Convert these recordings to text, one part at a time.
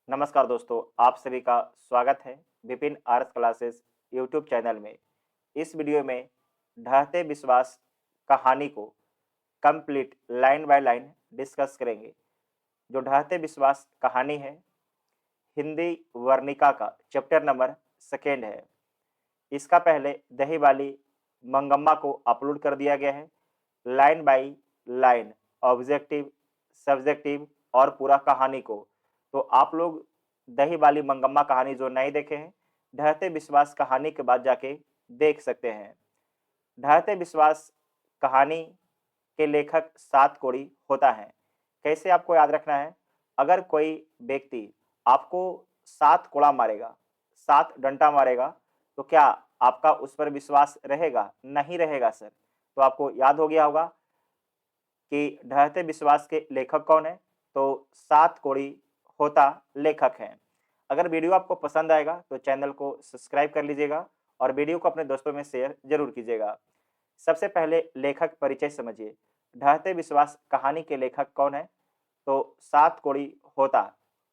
नमस्कार दोस्तों, आप सभी का स्वागत है Vipin arts classes YouTube channel में। इस वीडियो में ढहते विश्वास कहानी को complete line by line discuss करेंगे। जो ढहते विश्वास कहानी है, हिंदी वर्णिका का चैप्टर नंबर 2 है। इसका पहले दही वाली मंगम्मा को अपलोड कर दिया गया है, line by line objective, subjective और पूरा कहानी को। तो आप लोग दही वाली मंगम्मा कहानी जो नहीं देखे हैं, ढहते विश्वास कहानी के बाद जाके देख सकते हैं। ढहते विश्वास कहानी के लेखक सात कोड़ी होता है। कैसे आपको याद रखना है? अगर कोई व्यक्ति आपको 7 कोड़ा मारेगा, 7 डंडा मारेगा, तो क्या आपका उस पर विश्वास रहेगा? नहीं रहेगा सर। तो आपको याद हो गया होगा कि ढहते विश्वास के लेखक कौन है? तो सात कोड़ी होता लेखक हैं। अगर वीडियो आपको पसंद आएगा तो चैनल को सब्सक्राइब कर लीजिएगा और वीडियो को अपने दोस्तों में शेयर जरूर कीजिएगा। सबसे पहले लेखक परिचय समझिए। ढहते विश्वास कहानी के लेखक कौन है? तो सात कोड़ी होता।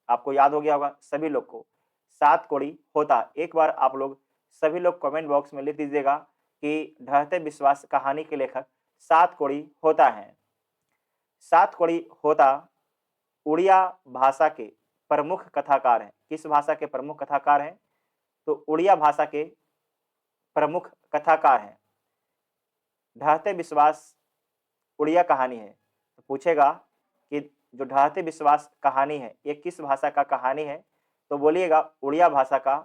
आपको याद हो गया होगा सभी लोग को, सात कोड़ी होता। एक बार आप लोग सभी लोग कमेंट बॉक्स में लिख दीजिएगा कि ढहते विश्वास कहानी के लेखक सात कोड़ी होता है। सात कोड़ी होता उड़िया भाषा के प्रमुख कथाकार हैं। किस भाषा के प्रमुख कथाकार हैं? तो उड़िया भाषा के प्रमुख कथाकार हैं। ढहते विश्वास उड़िया कहानी है, तो पूछेगा कि जो ढहते विश्वास कहानी है ये किस भाषा का कहानी है? तो बोलिएगा उड़िया भाषा का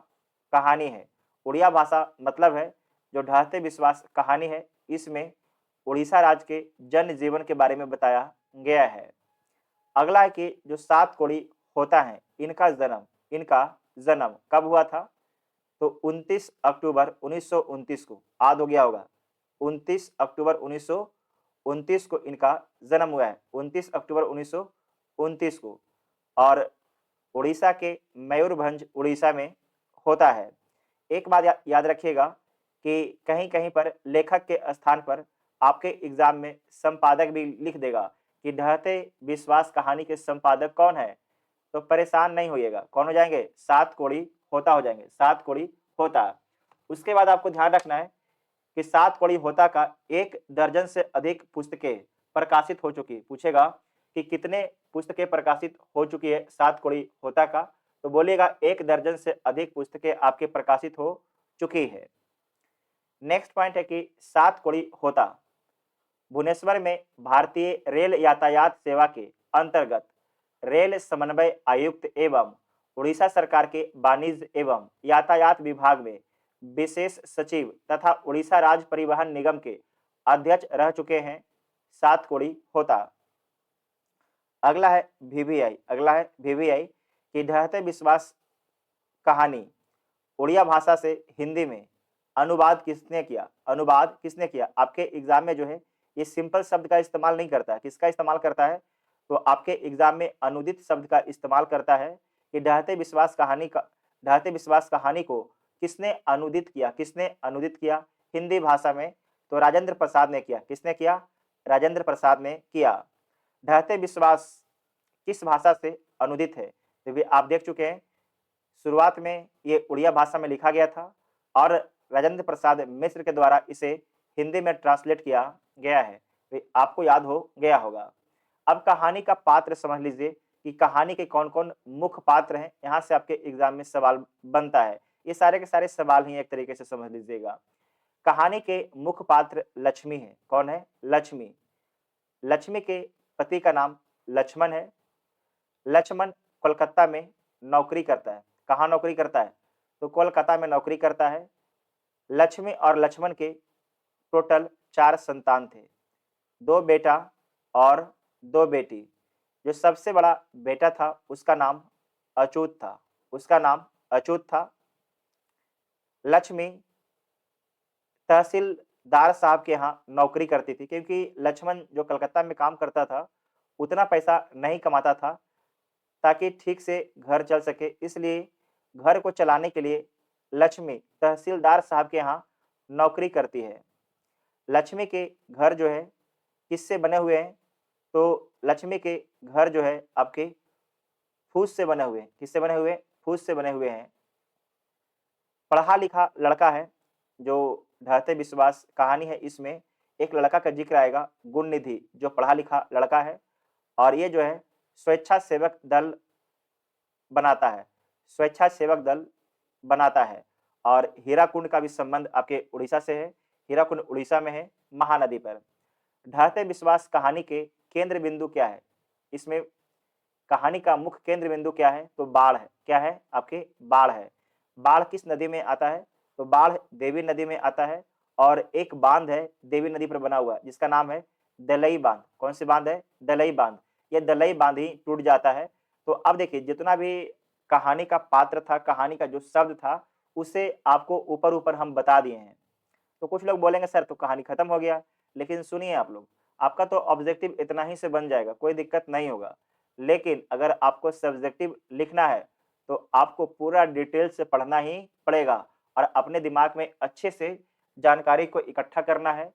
कहानी है। उड़िया भाषा मतलब है जो ढहते विश्वास कहानी है, इसमें उड़ीसा राज्य के जन जीवन के बारे में बताया गया है। अगला है कि जो सात कोड़ी होता है, इनका जन्म कब हुआ था? तो 29 अक्टूबर 1929 को। याद हो गया होगा, 29 अक्टूबर 1929 को इनका जन्म हुआ है। 29 अक्टूबर 1929 को। और उड़ीसा के मयूरभंज उड़ीसा में होता है। एक बात याद रखिएगा कि कहीं कहीं पर लेखक के स्थान पर आपके एग्जाम में संपादक भी लिख देगा कि ढहते विश्वास कहानी के संपादक कौन है। तो परेशान नहीं होइएगा, कौन हो जाएंगे? सात कोड़ी होता हो जाएंगे, सात कोड़ी होता। उसके बाद आपको ध्यान रखना है कि सात कोड़ी होता का 1 दर्जन से अधिक पुस्तकें प्रकाशित हो चुकी। पूछेगा कि कितने पुस्तकें प्रकाशित हो चुकी है सात कोड़ी होता का? तो बोलिएगा 1 दर्जन से अधिक पुस्तकें आपके प्रकाशित हो चुकी है। नेक्स्ट पॉइंट है कि सात कोड़ी होता भुवनेश्वर में भारतीय रेल यातायात सेवा के अंतर्गत रेल समन्वय आयुक्त एवं उड़ीसा सरकार के वाणिज्य एवं यातायात विभाग में विशेष सचिव तथा उड़ीसा राज्य परिवहन निगम के अध्यक्ष रह चुके हैं सात कोड़ी होता। अगला है वीवीआई की ढहते विश्वास कहानी उड़िया भाषा से हिंदी में अनुवाद किसने किया? आपके एग्जाम में जो है ये सिंपल शब्द का इस्तेमाल नहीं करता है। किसका इस्तेमाल करता है? तो आपके एग्जाम में अनुदित शब्द का इस्तेमाल करता है कि ढहते विश्वास कहानी को किसने अनुदित किया हिंदी भाषा में? तो राजेंद्र प्रसाद ने किया। किसने किया? राजेंद्र प्रसाद ने किया। ढहते विश्वास किस भाषा से अनुदित है? तो भी आप देख चुके हैं, शुरुआत में ये उड़िया भाषा में लिखा गया था और राजेंद्र प्रसाद मिश्र के द्वारा इसे हिंदी में ट्रांसलेट किया गया है। तो आपको याद हो गया होगा। अब कहानी का पात्र समझ लीजिए कि कहानी के कौन कौन मुख्य पात्र हैं। यहाँ से आपके एग्जाम में सवाल बनता है। ये सारे के सारे सवाल ही एक तरीके से समझ लीजिएगा। कहानी के मुख्य पात्र लक्ष्मी है। कौन है? लक्ष्मी। लक्ष्मी के पति का नाम लक्ष्मण है। लक्ष्मण कोलकाता में नौकरी करता है। कहाँ नौकरी करता है? तो कोलकाता में नौकरी करता है। लक्ष्मी और लक्ष्मण के टोटल 4 संतान थे, 2 बेटा और 2 बेटी। जो सबसे बड़ा बेटा था उसका नाम अच्युत था। लक्ष्मी तहसीलदार साहब के यहाँ नौकरी करती थी, क्योंकि लक्ष्मण जो कलकत्ता में काम करता था उतना पैसा नहीं कमाता था ताकि ठीक से घर चल सके। इसलिए घर को चलाने के लिए लक्ष्मी तहसीलदार साहब के यहाँ नौकरी करती है। लक्ष्मी के घर जो है किससे बने हुए हैं? तो लक्ष्मी के घर जो है आपके फूस से बने हुए, किससे बने हुए, फूस से बने हुए हैं। पढ़ा लिखा लड़का है। जो ढहते विश्वास कहानी है, इसमें एक लड़का का जिक्र आएगा, गुण निधि, जो पढ़ा लिखा लड़का है और ये जो है स्वेच्छासेवक दल बनाता है, स्वेच्छासेवक दल बनाता है। और हीराकुंड का भी संबंध आपके उड़ीसा से है, हीराकुंड उड़ीसा में है, महानदी पर। ढहते विश्वास कहानी के केंद्र बिंदु क्या है, इसमें कहानी का मुख्य केंद्र बिंदु क्या है, तो बाढ़ है। क्या है आपके, बाढ़ है। बाढ़ किस नदी में आता है, तो बाढ़ देवी नदी में आता है और एक बांध है देवी नदी पर बना हुआ जिसका नाम है दलई बांध। कौन सी बांध है, दलई बांध। ये दलई बांध ही टूट जाता है। तो अब देखिए जितना भी कहानी का पात्र था, कहानी का जो शब्द था, उसे आपको ऊपर ऊपर हम बता दिए हैं। तो कुछ लोग बोलेंगे सर तो कहानी खत्म हो गया, लेकिन सुनिए आप लोग, आपका तो ऑब्जेक्टिव इतना ही से बन जाएगा, कोई दिक्कत नहीं होगा। लेकिन अगर आपको सब्जेक्टिव लिखना है तो आपको पूरा डिटेल से पढ़ना ही पड़ेगा और अपने दिमाग में अच्छे से जानकारी को इकट्ठा करना है।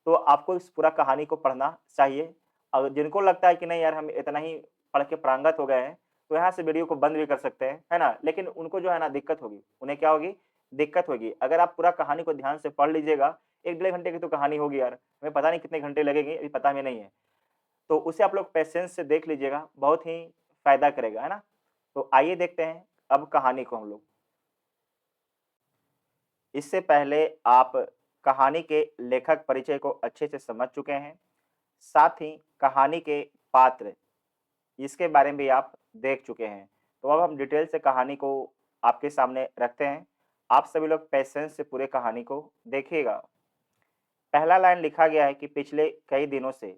तो आपको इस पूरा कहानी को पढ़ना चाहिए। और जिनको लगता है कि नहीं यार हम इतना ही पढ़ के प्रांगत हो गए हैं, तो यहाँ से वीडियो को बंद भी कर सकते हैं, है ना। लेकिन उनको जो है ना दिक्कत होगी, उन्हें क्या होगी, दिक्कत होगी। अगर आप पूरा कहानी को ध्यान से पढ़ लीजिएगा, 1 डेढ़ घंटे की तो कहानी होगी यार, हमें पता नहीं कितने घंटे लगेंगे, अभी पता हमें नहीं है। तो उसे आप लोग पेशेंस से देख लीजिएगा, बहुत ही फायदा करेगा, है ना। तो आइए देखते हैं अब कहानी को हम लोग। इससे पहले आप कहानी के लेखक परिचय को अच्छे से समझ चुके हैं, साथ ही कहानी के पात्र इसके बारे में भी आप देख चुके हैं। तो अब हम डिटेल से कहानी को आपके सामने रखते हैं। आप सभी लोग पेशेंस से पूरे कहानी को देखिएगा। पहला लाइन लिखा गया है कि पिछले कई दिनों से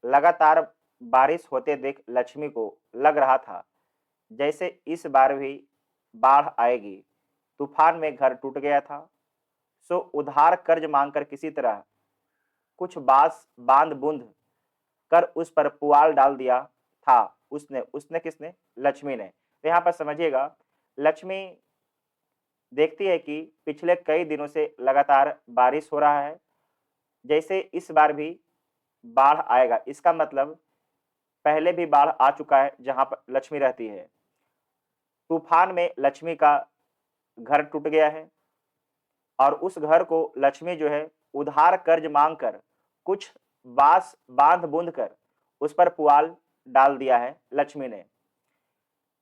लगातार बारिश होते देख लक्ष्मी को लग रहा था जैसे इस बार भी बाढ़ आएगी। तूफान में घर टूट गया था, सो उधार कर्ज मांगकर किसी तरह कुछ बांस बांध बूंद कर उस पर पुआल डाल दिया था। उसने उसने किसने, लक्ष्मी ने। तो यहाँ पर समझिएगा, लक्ष्मी देखती है कि पिछले कई दिनों से लगातार बारिश हो रहा है, जैसे इस बार भी बाढ़ आएगा। इसका मतलब पहले भी बाढ़ आ चुका है जहां पर लक्ष्मी रहती है। तूफान में लक्ष्मी का घर टूट गया है और उस घर को लक्ष्मी जो है उधार कर्ज मांगकर कुछ बांस बांध बूंद कर उस पर पुआल डाल दिया है लक्ष्मी ने।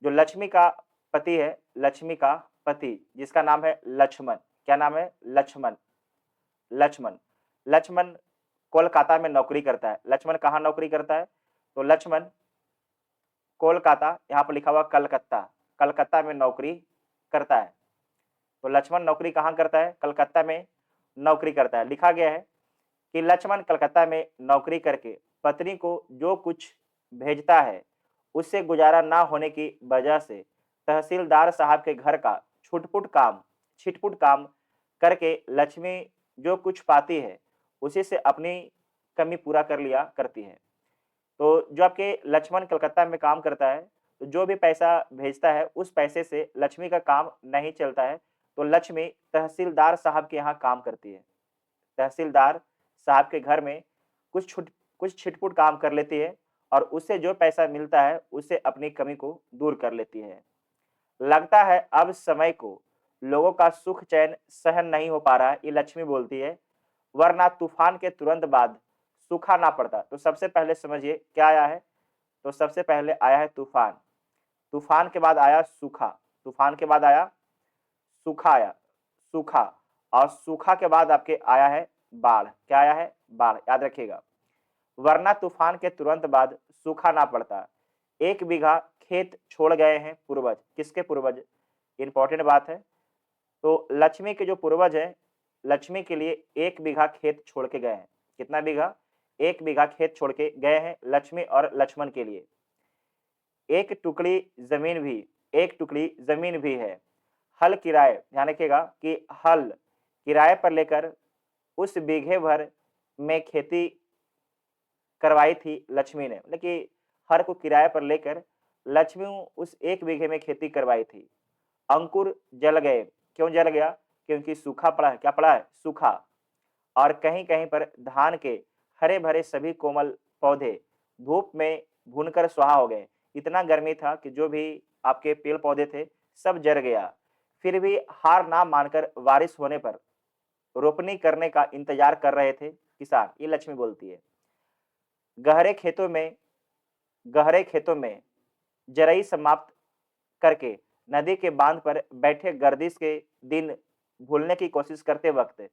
जो लक्ष्मी का पति है, लक्ष्मी का पति जिसका नाम है लक्ष्मण। क्या नाम है, लक्ष्मण। लक्ष्मण लक्ष्मण कोलकाता में नौकरी करता है। लक्ष्मण कहाँ नौकरी करता है, तो लक्ष्मण कोलकाता, यहाँ पर लिखा हुआ कलकत्ता, कलकत्ता में नौकरी करता है। तो लक्ष्मण नौकरी कहाँ करता है, कलकत्ता में नौकरी करता है। लिखा गया है कि लक्ष्मण कलकत्ता में नौकरी करके पत्नी को जो कुछ भेजता है उससे गुजारा ना होने की वजह से तहसीलदार साहब के घर का छिटपुट काम करके लक्ष्मी जो कुछ पाती है उसी से अपनी कमी पूरा कर लिया करती है। तो जो आपके लक्ष्मण कलकत्ता में काम करता है, तो जो भी पैसा भेजता है उस पैसे से लक्ष्मी का काम नहीं चलता है। तो लक्ष्मी तहसीलदार साहब के यहाँ काम करती है। तहसीलदार साहब के घर में कुछ छिटपुट काम कर लेती है और उससे जो पैसा मिलता है उससे अपनी कमी को दूर कर लेती है। लगता है अब समय को लोगों का सुख चैन सहन नहीं हो पा रहा है, ये लक्ष्मी बोलती है, वरना तूफान के तुरंत बाद सूखा ना पड़ता। तो सबसे पहले समझिए क्या आया है, तो सबसे पहले आया है तूफान, तूफान के बाद आया सूखा, तूफान के बाद आया सूखा, आया सूखा, और सूखा के बाद आपके आया है बाढ़। क्या आया है, बाढ़, याद रखिएगा। वरना तूफान के तुरंत बाद सूखा ना पड़ता। 1 बीघा खेत छोड़ गए हैं पूर्वज। किसके पूर्वज, इंपॉर्टेंट बात है। तो लक्ष्मी के जो पूर्वज है, लक्ष्मी के लिए 1 बीघा खेत छोड़ के गए हैं। कितना बीघा, 1 बीघा खेत छोड़ के गए हैं लक्ष्मी और लक्ष्मण के लिए। एक टुकड़ी जमीन भी है। हल किराए, ध्यान रखिएगा कि हल किराए पर लेकर उस बीघे भर में खेती करवाई थी लक्ष्मी ने। मतलब कि हर को किराए पर लेकर लक्ष्मी उस 1 बीघे में खेती करवाई थी। अंकुर जल गए, क्यों जल गया, क्योंकि सूखा पड़ा है। क्या पड़ा है, सूखा। और कहीं कहीं पर धान के हरे भरे सभी कोमल पौधे धूप में भूनकर सुहा हो गए। इतना गर्मी था कि जो भी आपके पेड़ पौधे थे सब जर गया। फिर भी हार ना मानकर बारिश होने पर रोपनी करने का इंतजार कर रहे थे किसान, ये लक्ष्मी बोलती है। गहरे खेतों में गहरे खेतों में जरई समाप्त करके नदी के बांध पर बैठे गर्दिश के दिन भूलने की कोशिश करते वक्त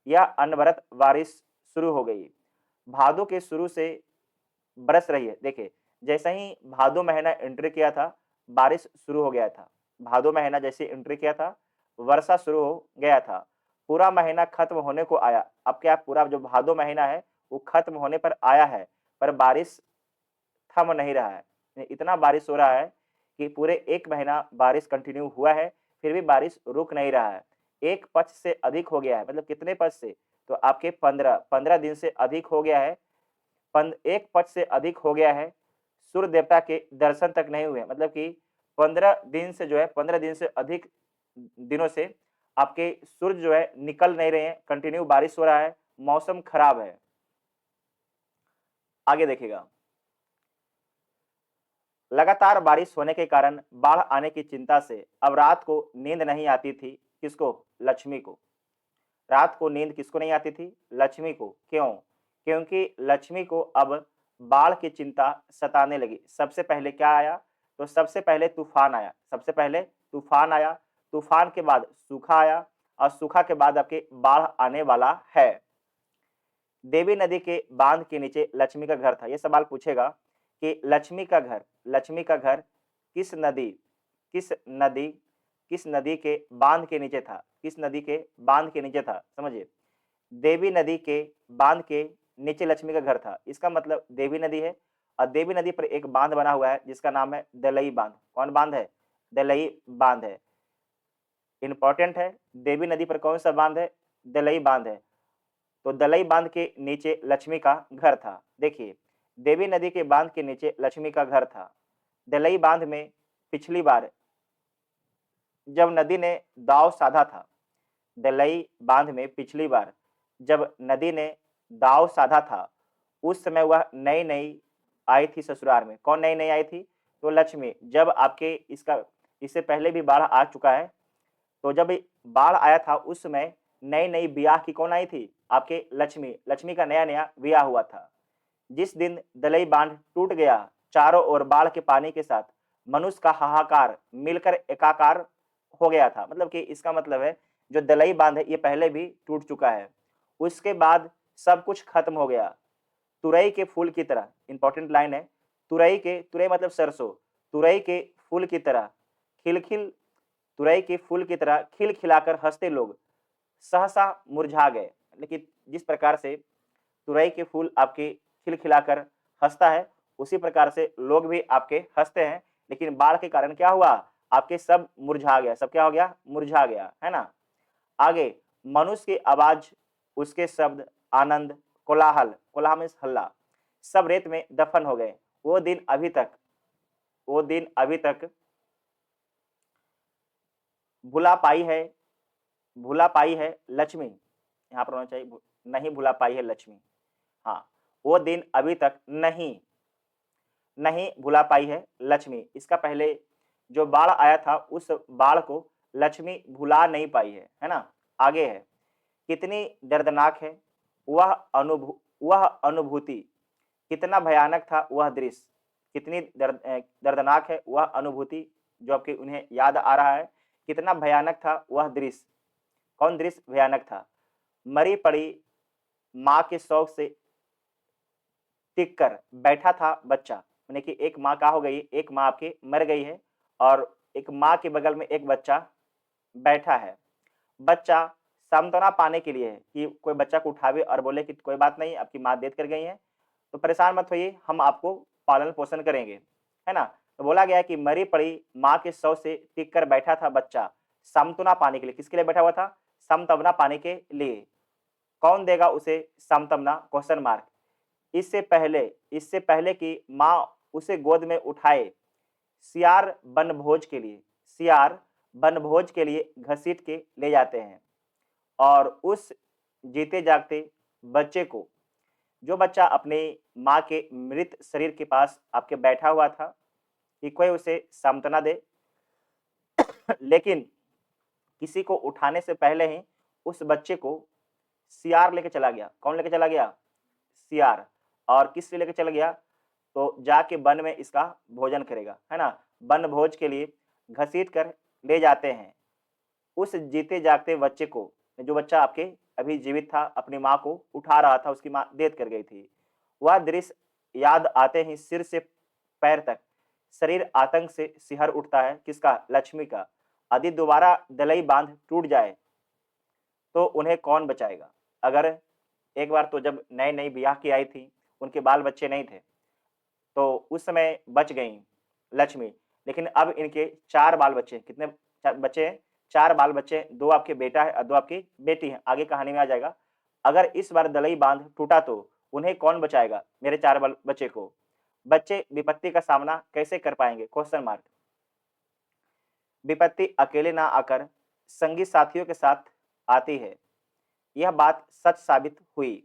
यह अनवरत बारिश शुरू हो गई। भादों के शुरू से बरस रही है। देखिए, जैसे ही भादो महीना एंट्री किया था, बारिश शुरू हो गया था। भादो महीना जैसे एंट्री किया था, वर्षा शुरू हो गया था। पूरा महीना खत्म होने को आया। अब क्या, पूरा जो भादो महीना है वो खत्म होने पर आया है, पर बारिश थम नहीं रहा है। इतना बारिश हो रहा है कि पूरे एक महीना बारिश कंटिन्यू हुआ है, फिर भी बारिश रुक नहीं रहा है। एक पक्ष से अधिक हो गया है, मतलब कितने पक्ष से, तो आपके 15 दिन से अधिक हो गया है। एक पक्ष से अधिक हो गया है। सूर्य देवता के दर्शन तक नहीं हुए, मतलब कि 15 दिन से जो है, 15 दिन से अधिक दिनों से आपके सूर्य जो है निकल नहीं रहे हैं, कंटिन्यू बारिश हो रहा है, मौसम खराब है। आगे देखिएगा, लगातार बारिश होने के कारण बाढ़ आने की चिंता से अब रात को नींद नहीं आती थी। किसको? लक्ष्मी को। रात को नींद किसको नहीं आती थी? लक्ष्मी को। क्यों? क्योंकि लक्ष्मी को अब बाढ़ की चिंता सताने लगी। सबसे पहले क्या आया? तो सबसे पहले तूफान आया। सबसे पहले तूफान आया, तूफान के बाद सूखा आया, और सूखा के बाद आपके बाढ़ आने वाला है। देवी नदी के बांध के नीचे लक्ष्मी का घर था। ये सवाल पूछेगा कि लक्ष्मी का घर किस नदी किस नदी किस नदी के बांध के नीचे था? किस नदी के बांध के नीचे था? समझिए, देवी नदी के बांध के नीचे लक्ष्मी का घर था। इसका मतलब देवी नदी है, और देवी नदी पर एक बांध बना हुआ है जिसका नाम है दलई बांध। कौन बांध है? दलई बांध है। इंपॉर्टेंट है, देवी नदी पर कौन सा बांध है? दलई बांध है। तो दलई बांध के नीचे लक्ष्मी का घर था। देखिए, देवी नदी के बांध के नीचे लक्ष्मी का घर था। दलई बांध में पिछली बार जब नदी ने दाव साधा था, दलई बांध में पिछली बार जब नदी ने दाव साधा था, उस समय वह नई नई आई थी ससुराल में। कौन नई नई आई थी? तो लक्ष्मी। जब आपके इससे पहले भी बाढ़ आ चुका है, तो जब बाढ़ आया था उस समय नई नई ब्याह की कौन आई थी? आपके लक्ष्मी। लक्ष्मी का नया नया ब्याह हुआ था। जिस दिन दलई बांध टूट गया, चारों ओर बाढ़ के पानी के साथ मनुष्य का हाहाकार मिलकर एकाकार हो गया था। मतलब कि इसका मतलब है, जो दलई बांध है ये पहले भी टूट चुका है, उसके बाद सब कुछ खत्म हो गया। तुरई के फूल की तरह, इंपॉर्टेंट लाइन है, तुरई मतलब सरसों, तुरई के फूल की तरह खिलखिल तुरई के फूल की तरह खिलखिलाकर हंसते लोग सहसा मुरझा गए। लेकिन जिस प्रकार से तुरई के फूल आपके खिलखिलाकर हंसता है, उसी प्रकार से लोग भी आपके हंसते हैं, लेकिन बाढ़ के कारण क्या हुआ? आपके सब मुरझा गया। सब क्या हो गया? मुरझा गया, है ना। आगे, मनुष्य की आवाज, उसके शब्द, आनंद, कोलाहल, कोलाहल मीन्स हल्ला, सब रेत में दफन हो गए। वो दिन अभी तक भुला पाई है लक्ष्मी। यहाँ पर होना चाहिए नहीं भुला पाई है लक्ष्मी। हाँ, वो दिन अभी तक नहीं भुला पाई है लक्ष्मी। इसका पहले जो बाढ़ आया था, उस बाढ़ को लक्ष्मी भुला नहीं पाई है ना। आगे है, कितनी दर्दनाक है वह अनुभूति, कितना भयानक था वह दृश्य। कितनी दर्दनाक है वह अनुभूति, जो आपके उन्हें याद आ रहा है। कितना भयानक था वह दृश्य। कौन दृश्य भयानक था? मरी पड़ी माँ के शौक से टिक कर बैठा था बच्चा। यानी कि एक माँ क्या हो गई? एक माँ आपकी मर गई है, और एक माँ के बगल में एक बच्चा बैठा है। बच्चा सांत्वना पाने के लिए है कि कोई बच्चा को उठावे और बोले कि कोई बात नहीं, आपकी माँ देख कर गई है, तो परेशान मत होइए, हम आपको पालन पोषण करेंगे, है ना। तो बोला गया कि मरी पड़ी माँ के शव से टिक कर बैठा था बच्चा सांत्वना पाने के लिए। किसके लिए बैठा हुआ था? सांत्वना पाने के लिए। कौन देगा उसे सांत्वना? Question mark. इससे पहले कि माँ उसे गोद में उठाए, सियार बनभोज के लिए घसीट के ले जाते हैं, और उस जीते जागते बच्चे को, जो बच्चा अपने माँ के मृत शरीर के पास आपके बैठा हुआ था, कि कोई उसे सांत्वना दे, लेकिन किसी को उठाने से पहले ही उस बच्चे को सियार लेके चला गया। कौन लेके चला गया? सियार। और किस लिए लेके चला गया? तो जाके वन में इसका भोजन करेगा, है ना? वन भोज के लिए घसीट कर ले जाते हैं। उस जीते जागते बच्चे को, जो बच्चा आपके अभी जीवित था, अपनी माँ को उठा रहा था, उसकी माँ डेथ कर गई थी। वह दृश्य याद आते ही सिर से पैर तक शरीर आतंक से सिहर उठता है। किसका? लक्ष्मी का। यदि दोबारा दलई बांध टूट जाए तो उन्हें कौन बचाएगा? अगर एक बार तो जब नई नई ब्याह की आई थी, उनके बाल बच्चे नहीं थे, तो उस समय बच गई लक्ष्मी। लेकिन अब इनके 4 बाल बच्चे हैं। कितने बच्चे हैं? 4 बाल बच्चे हैं। 2 आपके बेटा है और 2 आपकी बेटी है। आगे कहानी में आ जाएगा। अगर इस बार दलई बांध टूटा तो उन्हें कौन बचाएगा? मेरे 4 बाल बच्चे को। बच्चे विपत्ति का सामना कैसे कर पाएंगे? Question mark. विपत्ति अकेले ना आकर संगी साथियों के साथ आती है। यह बात सच साबित हुई।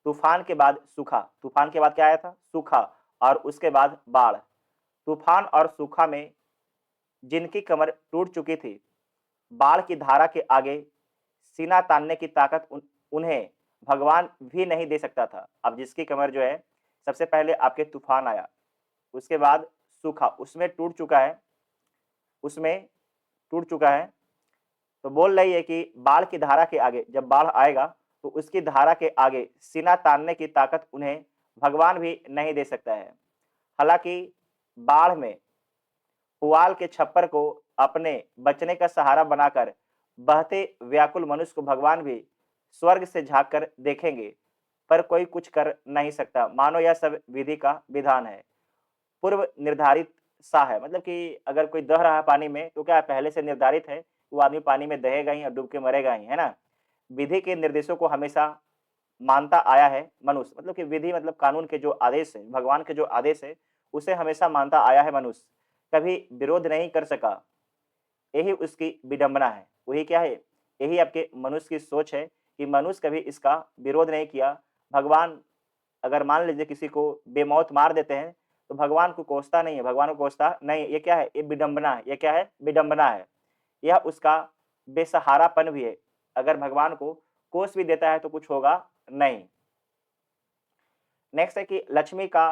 तूफान के बाद सूखा। तूफान के बाद क्या आया था? सूखा। और उसके बाद बाढ़। तूफान और सूखा में जिनकी कमर टूट चुकी थी, बाढ़ की धारा के आगे सीना तानने की ताकत उन्हें भगवान भी नहीं दे सकता था। अब जिसकी कमर जो है, सबसे पहले आपके तूफान आया, उसके बाद सूखा, उसमें टूट चुका है, उसमें टूट चुका है। तो बोल रही है कि बाढ़ की धारा के आगे, जब बाढ़ आएगा तो उसकी धारा के आगे सीना तानने की ताकत उन्हें भगवान भी नहीं दे सकता है। हालांकि बाढ़ में पुआल के छप्पर को अपने बचने का सहारा बनाकर बहते व्याकुल मनुष्य को भगवान भी स्वर्ग से झांक कर देखेंगे, पर कोई कुछ कर नहीं सकता, मानो यह सब विधि का विधान है, पूर्व निर्धारित सा है। मतलब कि अगर कोई दह रहा है पानी में, तो क्या पहले से निर्धारित है, वो आदमी पानी में दहेगा ही और डूब के मरेगा ही, है ना? विधि के निर्देशों को हमेशा मानता आया है मनुष्य। मतलब कि विधि मतलब कानून के जो आदेश है, भगवान के जो आदेश है, उसे हमेशा मानता आया है मनुष्य, कभी विरोध नहीं कर सका। यही उसकी विडंबना है। वही क्या है? यही आपके मनुष्य की सोच है कि मनुष्य कभी इसका विरोध नहीं किया। भगवान अगर मान लीजिए किसी को बेमौत मार देते हैं, तो भगवान को कोसता नहीं है, भगवान को कोसता नहीं। ये क्या है? ये विडंबना है। ये क्या है? विडंबना है। यह उसका बेसहारापन भी है। अगर भगवान को कोस भी देता है तो कुछ होगा नहीं। नेक्स्ट है कि लक्ष्मी का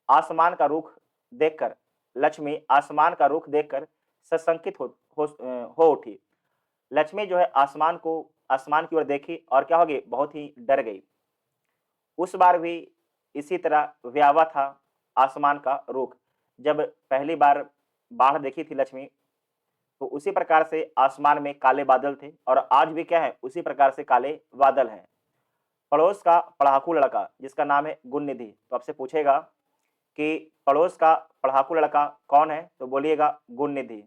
आसमान का रुख देखकर, लक्ष्मी आसमान का रुख देखकर सशंकित हो उठी। लक्ष्मी जो है आसमान की ओर देखी और क्या हो गई? बहुत ही डर गई। उस बार भी इसी तरह व्यावा था आसमान का रुख। जब पहली बार बाढ़ देखी थी लक्ष्मी, तो उसी प्रकार से आसमान में काले बादल थे और आज भी क्या है? उसी प्रकार से काले बादल हैं। पड़ोस का पढ़ाकू लड़का जिसका नाम है गुणनिधि, तो आपसे पूछेगा कि पड़ोस का पढ़ाकू लड़का कौन है? तो बोलिएगा गुणनिधि।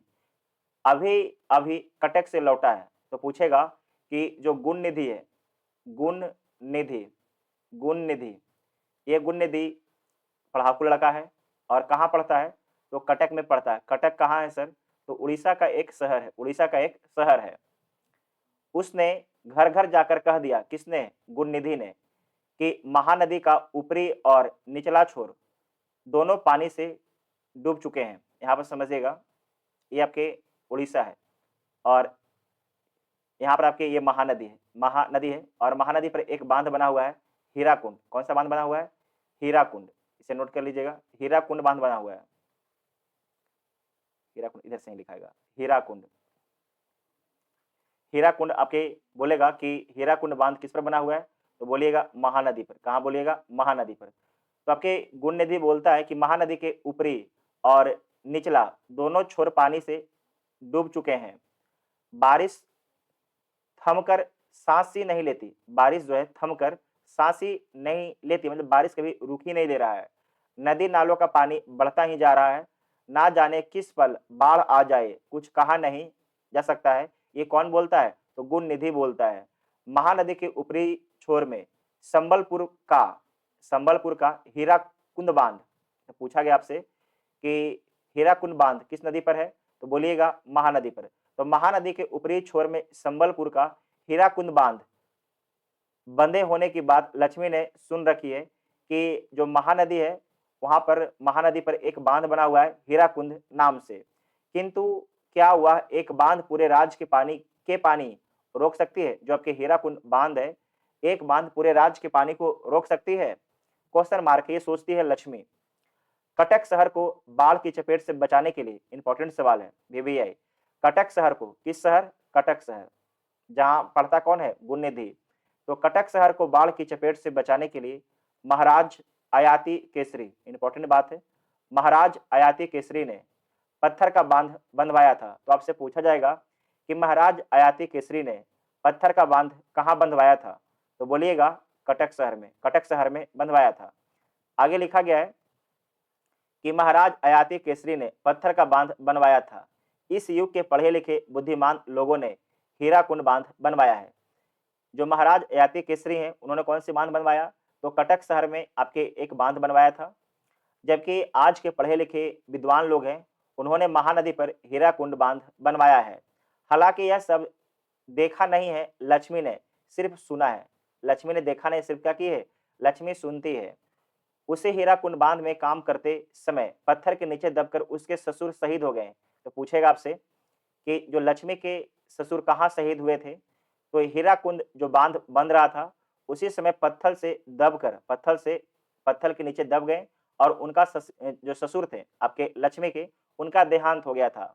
अभी अभी कटक से लौटा है, तो पूछेगा कि जो गुणनिधि है, गुणनिधि, गुणनिधि, ये गुणनिधि पढ़ाकू लड़का है और कहाँ पढ़ता है? तो कटक में पढ़ता है। कटक कहाँ है सर? तो उड़ीसा का एक शहर है, उड़ीसा का एक शहर है। उसने घर घर जाकर कह दिया, किसने? गुणनिधि ने, कि महानदी का ऊपरी और निचला छोर दोनों पानी से डूब चुके हैं। यहाँ पर समझिएगा, ये आपके उड़ीसा है और यहाँ पर आपके ये महानदी है और महानदी पर एक बांध बना हुआ है, हीराकुंड। कौन सा बांध बना हुआ है? हीराकुंड। इसे नोट कर लीजिएगा, हीराकुंड बांध बना हुआ है। हीराकुंड इधर से ही लिखाएगा, हीराकुंड। हीराकुंड आपके बोलेगा कि हीराकुंड बांध किस पर बना हुआ है? तो बोलिएगा महानदी पर। कहाँ बोलिएगा? महानदी पर। तो आपके गुणनिधि बोलता है कि महानदी के ऊपरी और निचला दोनों छोर पानी से डूब चुके हैं। बारिश थमकर सांस ही नहीं लेती। बारिश जो है थमकर सांस ही नहीं लेती, मतलब बारिश कभी रुक ही नहीं दे रहा है। नदी नालों का पानी बढ़ता ही जा रहा है। ना जाने किस पल बाढ़ आ जाए, कुछ कहा नहीं जा सकता है। ये कौन बोलता है? तो गुणनिधि बोलता है। महानदी के ऊपरी छोर में संबलपुर का हीराकुंद बांध, तो पूछा गया आपसे कि हीराकुंद बांध किस नदी पर है? तो बोलिएगा महानदी पर। तो महानदी के ऊपरी छोर में संबलपुर का हीराकुंद बांध बंधे होने की बात लक्ष्मी ने सुन रखी है कि जो महानदी है, वहां पर महानदी पर एक बांध बना हुआ है हीराकुंद नाम से। किंतु क्या वह एक बांध पूरे राज्य के पानी रोक सकती है? जो आपके हीराकुंड बांध है, एक बांध पूरे राज्य के पानी को रोक सकती है? क्वेश्चन मार्क, ये सोचती है लक्ष्मी। कटक शहर को बाढ़ की चपेट से बचाने के लिए, इंपॉर्टेंट सवाल है VVI, कटक शहर को, किस शहर? कटक शहर, जहां पड़ता कौन है? गुणनिधि। तो कटक शहर को बाढ़ की चपेट से बचाने के लिए महाराज आयाती केसरी, इंपॉर्टेंट बात है, महाराज आयाती केसरी ने पत्थर का बांध बंधवाया था। तो आपसे पूछा जाएगा कि महाराज आयाती केसरी ने पत्थर का बांध कहां बंधवाया था? तो बोलिएगा कटक शहर में, कटक शहर में बंधवाया था। आगे लिखा गया है कि महाराज आयाती केसरी ने पत्थर का बांध बनवाया था। इस युग के पढ़े लिखे बुद्धिमान लोगों ने हीराकुंड बांध बनवाया है। जो महाराज आयाती केसरी हैं, उन्होंने कौन सी बांध बनवाया? तो कटक शहर में आपके एक बांध बनवाया था। जबकि आज के पढ़े लिखे विद्वान लोग हैं, उन्होंने महानदी पर हीराकुंड बांध बनवाया है। हालांकि यह सब देखा नहीं है, लक्ष्मी ने सिर्फ सुना है। लक्ष्मी ने देखा नहीं, सिर्फ क्या की है? लक्ष्मी सुनती है। उसे हीराकुंड बांध में काम करते समय पत्थर के नीचे दबकर उसके ससुर शहीद हो गए। तो पूछेगा आपसे कि जो लक्ष्मी के ससुर कहाँ शहीद हुए थे? तो हीराकुंड जो बांध बन रहा था, उसी समय पत्थर के नीचे दब गए और उनका जो ससुर थे आपके लक्ष्मी के, उनका देहांत हो गया था।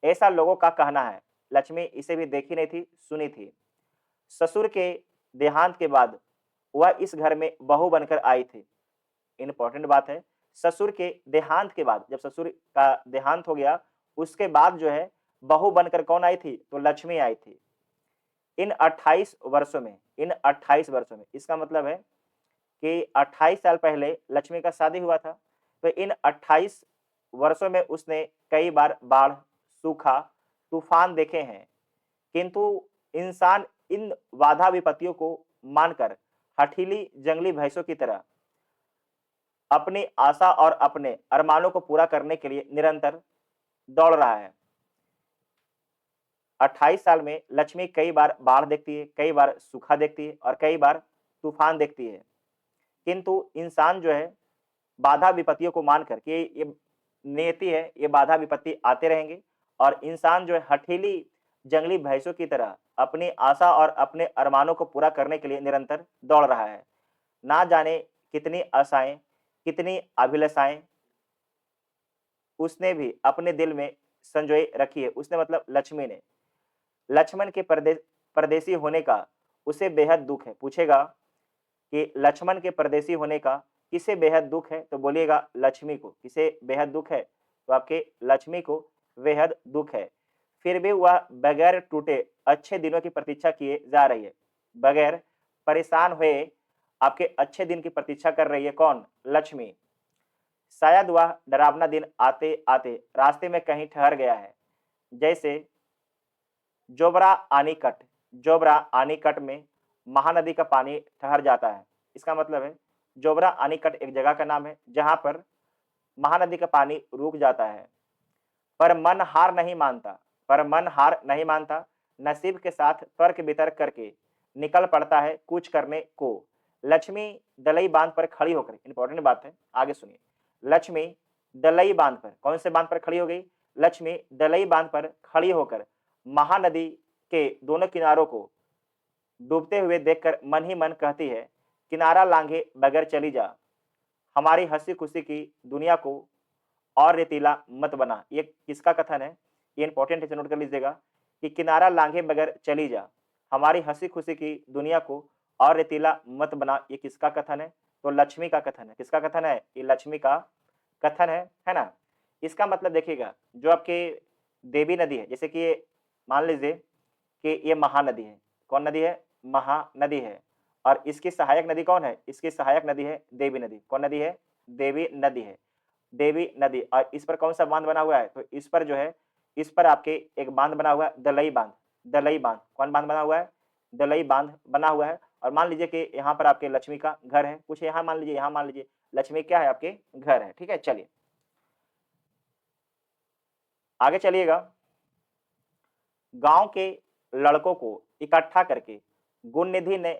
ऐसा लोगों का कहना है। लक्ष्मी इसे भी देखी नहीं थी, सुनी थी। ससुर के देहांत के बाद वह इस घर में बहू बनकर आई थी। इंपॉर्टेंट बात है, ससुर के देहांत के बाद, जब ससुर का देहांत हो गया, उसके बाद जो है बहू बनकर कौन आई थी? तो लक्ष्मी आई थी। इन 28 वर्षों में, इसका मतलब है कि 28 साल पहले लक्ष्मी का शादी हुआ था। तो इन 28 वर्षों में उसने कई बार बाढ़, सूखा, तूफान देखे हैं, किंतु इंसान इन बाधा विपत्तियों को मानकर हठीली जंगली भैंसों की तरह अपनी आशा और अपने अरमानों को पूरा करने के लिए निरंतर दौड़ रहा है। 28 साल में लक्ष्मी कई बार बाढ़ देखती है, कई बार सूखा देखती है और कई बार तूफान देखती है, किंतु इंसान जो है बाधा विपत्तियों को मानकर कि ये नियति है, ये बाधा विपत्ति आते रहेंगे और इंसान जो है हठीली जंगली भैंसों की तरह अपनी आशा और अपने अरमानों को पूरा करने के लिए निरंतर दौड़ रहा है। ना जाने कितनी आशाएं, कितनी अभिलाषाएं उसने भी अपने दिल में संजोए रखी है। उसने मतलब लक्ष्मी ने। लक्ष्मण के परदेसी होने का उसे बेहद दुख है। पूछेगा कि लक्ष्मण के परदेसी होने का किसे बेहद दुख है? तो बोलिएगा लक्ष्मी को। किसे बेहद दुख है? तो आपके लक्ष्मी को बेहद दुख है। फिर भी वह बगैर टूटे अच्छे दिनों की प्रतीक्षा किए जा रही है। बगैर परेशान हुए आपके अच्छे दिन की प्रतीक्षा कर रही है। कौन? लक्ष्मी। शायद वह डरावना दिन आते आते रास्ते में कहीं ठहर गया है। जैसे जोबरा आनीकट में महानदी का पानी ठहर जाता है। इसका मतलब है जोबरा आनीकट एक जगह का नाम है जहां पर महानदी का पानी रुक जाता है। पर मन हार नहीं मानता, नसीब के साथ तर्क वितर्क करके निकल पड़ता है कुछ करने को। लक्ष्मी दलई बांध पर खड़ी होकर, इंपॉर्टेंट बात है, आगे सुनिए। लक्ष्मी दलई बांध पर, कौन से बांध पर खड़ी हो गई? लक्ष्मी दलई बांध पर खड़ी होकर महानदी के दोनों किनारों को डूबते हुए देखकर मन ही मन कहती है, किनारा लांघे बगैर चली जा, हमारी हंसी खुशी की दुनिया को और रेतीला मत बना। ये किसका कथन है? ये इंपॉर्टेंट है, नोट कर लीजिएगा कि किनारा लांघे बगैर चली जा, हमारी हंसी खुशी की दुनिया को और रेतीला मत बना। ये किसका कथन है? तो लक्ष्मी का कथन है। किसका कथन है? ये लक्ष्मी का कथन है ना। इसका मतलब देखिएगा, जो आपके देवी नदी है, जैसे कि ये मान लीजिए कि ये महानदी है। कौन नदी है? महानदी है। और इसकी सहायक नदी कौन है? इसकी सहायक नदी है देवी नदी। कौन नदी है? देवी नदी है। देवी नदी। और इस पर कौन सा बांध बना हुआ है? तो इस पर जो है, इस पर आपके एक बांध बना हुआ है, दलई बांध। दलई बांध। कौन बांध बना हुआ है? दलई बांध बना हुआ है। और मान लीजिए कि यहाँ पर आपके लक्ष्मी का घर है, कुछ यहाँ मान लीजिए, यहाँ मान लीजिए लक्ष्मी क्या है? आपके घर है। ठीक है, चलिए आगे चलिएगा। गांव के लड़कों को इकट्ठा करके गुणनिधि ने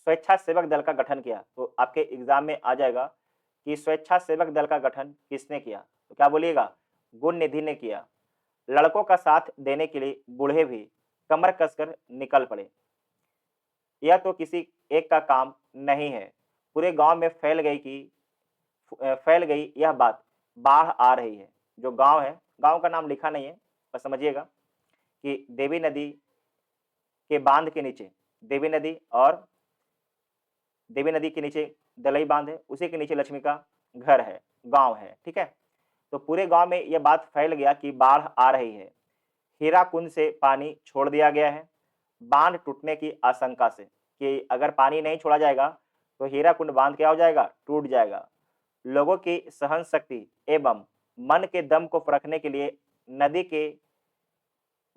स्वेच्छासेवक दल का गठन किया। तो आपके एग्जाम में आ जाएगा कि स्वेच्छासेवक दल का गठन किसने किया? तो क्या बोलिएगा? गुणनिधि ने किया। लड़कों का साथ देने के लिए बूढ़े भी कमर कसकर निकल पड़े। यह तो किसी एक का काम नहीं है, पूरे गांव में फैल गई यह बात, बाढ़ आ रही है। जो गांव है, गांव का नाम लिखा नहीं है, बस समझिएगा कि देवी नदी के बांध के नीचे, देवी नदी और देवी नदी के नीचे दलई बांध है, उसी के नीचे लक्ष्मी का घर है, गांव है। ठीक है, तो पूरे गांव में यह बात फैल गया कि बाढ़ आ रही है। हीरा कुंड से पानी छोड़ दिया गया है, बांध टूटने की आशंका से, कि अगर पानी नहीं छोड़ा जाएगा तो हीरा कुंड बांध क्या हो जाएगा, टूट जाएगा। लोगों की सहन शक्ति एवं मन के दम को परखने के लिए नदी के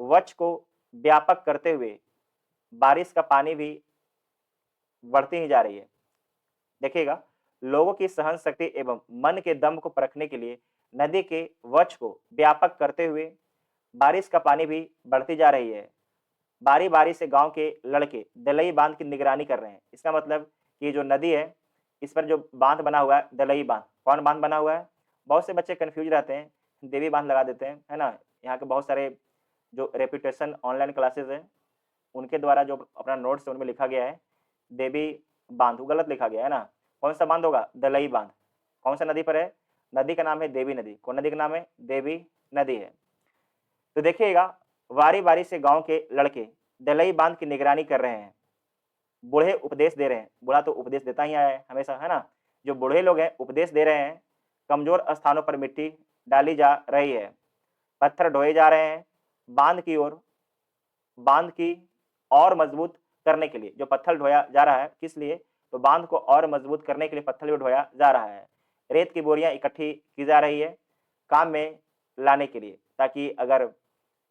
वक्ष को व्यापक करते हुए बारिश का पानी भी बढ़ती ही जा रही है। देखिएगा, लोगों की सहन शक्ति एवं मन के दम को परखने के लिए नदी के वक्ष को व्यापक करते हुए बारिश का पानी भी बढ़ती जा रही है। बारी बारी से गांव के लड़के दलई बांध की निगरानी कर रहे हैं। इसका मतलब कि जो नदी है, इस पर जो बांध बना हुआ है, दलई बांध। कौन बांध बना हुआ है? बहुत से बच्चे कंफ्यूज रहते हैं, देवी बांध लगा देते हैं, है ना। यहाँ के बहुत सारे जो रेपुटेशन ऑनलाइन क्लासेस हैं, उनके द्वारा जो अपना नोट्स है उनमें लिखा गया है देवी बांध, वो गलत लिखा गया है ना। कौन सा बांध होगा? दलई बांध। कौन सा नदी पर है? नदी का नाम है देवी नदी। कौन नदी का नाम है? देवी नदी है। तो देखिएगा, बारी बारी से गांव के लड़के दलई बांध की निगरानी कर रहे हैं, बूढ़े उपदेश दे रहे हैं। बूढ़ा तो उपदेश देता ही आया है हमेशा, है ना। जो बूढ़े लोग हैं उपदेश दे रहे हैं। कमजोर स्थानों पर मिट्टी डाली जा रही है, पत्थर ढोए जा रहे हैं बांध की ओर, बांध की और मजबूत करने के लिए। जो पत्थर ढोया जा रहा है, किस लिए? तो बांध को और मजबूत करने के लिए पत्थर भी ढोया जा रहा है। रेत की बोरियां इकट्ठी की जा रही है काम में लाने के लिए, ताकि अगर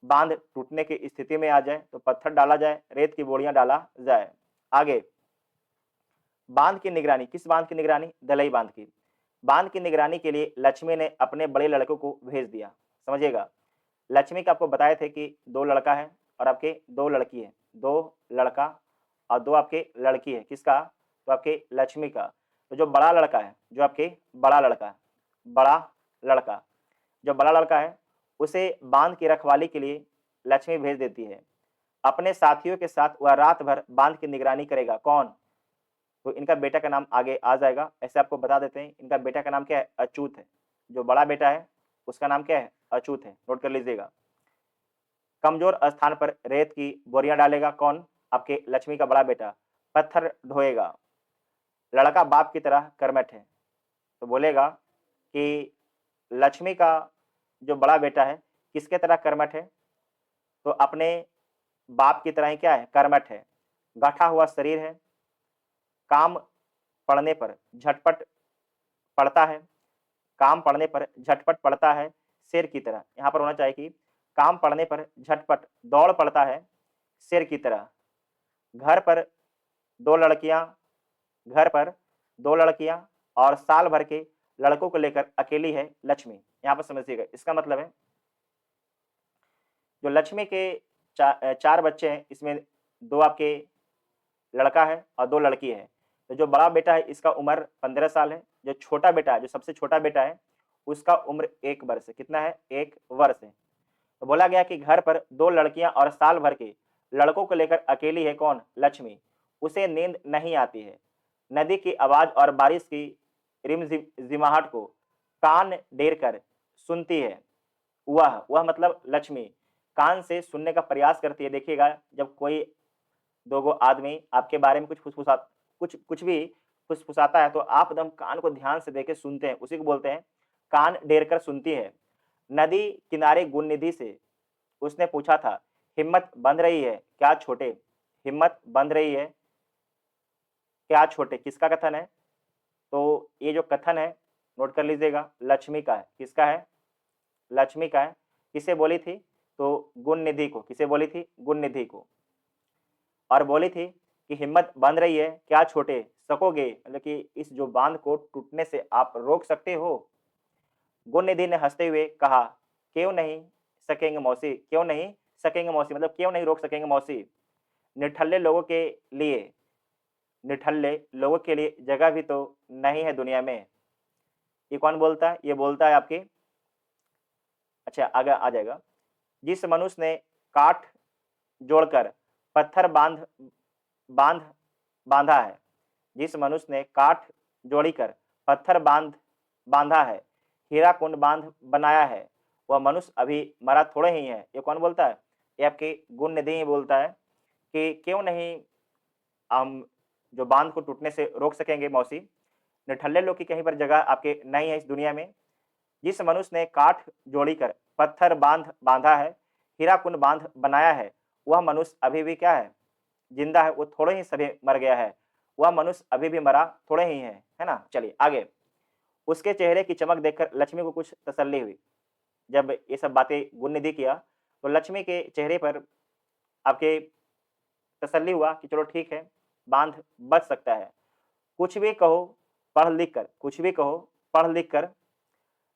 बांध टूटने की स्थिति में आ जाए तो पत्थर डाला जाए, रेत की बोरियां डाला जाए। आगे, बांध की निगरानी। किस बांध की निगरानी? दलई बांध की। बांध की निगरानी के लिए लक्ष्मी ने अपने बड़े लड़कों को भेज दिया। समझिएगा, लक्ष्मी का आपको बताए थे कि 2 लड़का है और आपके 2 लड़की है। 2 लड़का और 2 आपके लड़की है। किसका? तो आपके लक्ष्मी का। तो जो बड़ा लड़का है, जो आपके बड़ा लड़का है, बड़ा लड़का, जो बड़ा लड़का है, उसे बांध की रखवाली के लिए लक्ष्मी भेज देती है। अपने साथियों के साथ वह रात भर बांध की निगरानी करेगा। कौन? तो इनका बेटा का नाम आगे आ जाएगा, ऐसे आपको बता देते हैं। इनका बेटा का नाम क्या है? अच्युत है। जो बड़ा बेटा है उसका नाम क्या है? अच्युत है, नोट कर लीजिएगा। कमजोर स्थान पर रेत की बोरियां डालेगा। कौन? आपके लक्ष्मी का बड़ा बेटा। पत्थर ढोएगा। लड़का बाप की तरह कर्मठ है। तो बोलेगा कि लक्ष्मी का जो बड़ा बेटा है किसके तरह कर्मठ है? तो अपने बाप की तरह ही क्या है? कर्मठ है। गांठा हुआ शरीर है, काम पड़ने पर झटपट पड़ता है, काम पड़ने पर झटपट पड़ता है शेर की तरह। यहाँ पर होना चाहिए कि काम पड़ने पर झटपट दौड़ पड़ता है शेर की तरह। घर पर 2 लड़कियां, घर पर 2 लड़कियां और साल भर के लड़कों को लेकर अकेली है लक्ष्मी। यहाँ पर समझिएगा, इसका मतलब है जो लक्ष्मी के 4 बच्चे हैं, इसमें 2 आपके लड़का है और 2 लड़की है। तो जो बड़ा बेटा है इसका उम्र 15 साल है। जो छोटा बेटा है, जो सबसे छोटा बेटा है, उसका उम्र 1 वर्ष है। कितना है? 1 वर्ष है। तो बोला गया कि घर पर 2 लड़कियां और साल भर के लड़कों को लेकर अकेली है। कौन? लक्ष्मी। उसे नींद नहीं आती है। नदी की आवाज और बारिश की रिमझिमाहट को कान डेर कर सुनती है। वह मतलब लक्ष्मी कान से सुनने का प्रयास करती है। देखिएगा, जब कोई 2 आदमी आपके बारे में कुछ भी फुसफुसाता है तो आप एकदम कान को ध्यान से देके सुनते हैं, उसी को बोलते हैं कान डेर कर सुनती है। नदी किनारे गुणनिधि से उसने पूछा था, हिम्मत बंध रही है क्या छोटे? हिम्मत बंध रही है क्या छोटे? किसका कथन है? तो ये जो कथन है नोट कर लीजिएगा, लक्ष्मी का है। किसका है? लक्ष्मी का है। किसे बोली थी? तो गुणनिधि को। किसे बोली थी? गुणनिधि को। और बोली थी कि हिम्मत बंध रही है क्या छोटे? सकोगे, मतलब कि इस जो बांध को टूटने से आप रोक सकते हो? गुणनिधि ने हंसते हुए कहा, क्यों नहीं सकेंगे मौसी, क्यों नहीं सकेंगे मौसी, मतलब क्यों नहीं रोक सकेंगे मौसी। निठल्ले लोगों के लिए, निठल्ले लोगों के लिए जगह भी तो नहीं है दुनिया में। ये कौन बोलता है? ये बोलता है आपके, अच्छा आगे आ जाएगा, जिस मनुष्य ने काठ जोड़कर पत्थर बांध बांधा है, जिस मनुष्य ने काठ जोड़कर पत्थर बांधा है, हीरा कुंड बांध बनाया है, वह मनुष्य अभी मरा थोड़े ही है। ये कौन बोलता है? ये आपके गुण निधि ही बोलता है कि क्यों नहीं हम जो बांध को टूटने से रोक सकेंगे मौसी। निठल्ले लोग की कहीं पर जगह आपके नहीं है इस दुनिया में। जिस मनुष्य ने काठ जोड़कर पत्थर बांधा है, हीरा कुंड बांध बनाया है, वह मनुष्य अभी भी क्या है? जिंदा है। वो थोड़े ही सभी मर गया है, वह मनुष्य अभी भी मरा थोड़े ही है ना। चलिए आगे। उसके चेहरे की चमक देखकर लक्ष्मी को कुछ तसल्ली हुई। जब ये सब बातें गुण निधि किया तो लक्ष्मी के चेहरे पर आपके तसल्ली हुआ कि चलो ठीक है, बांध बच सकता है। कुछ भी कहो पढ़ लिख कर, कुछ भी कहो पढ़ लिख कर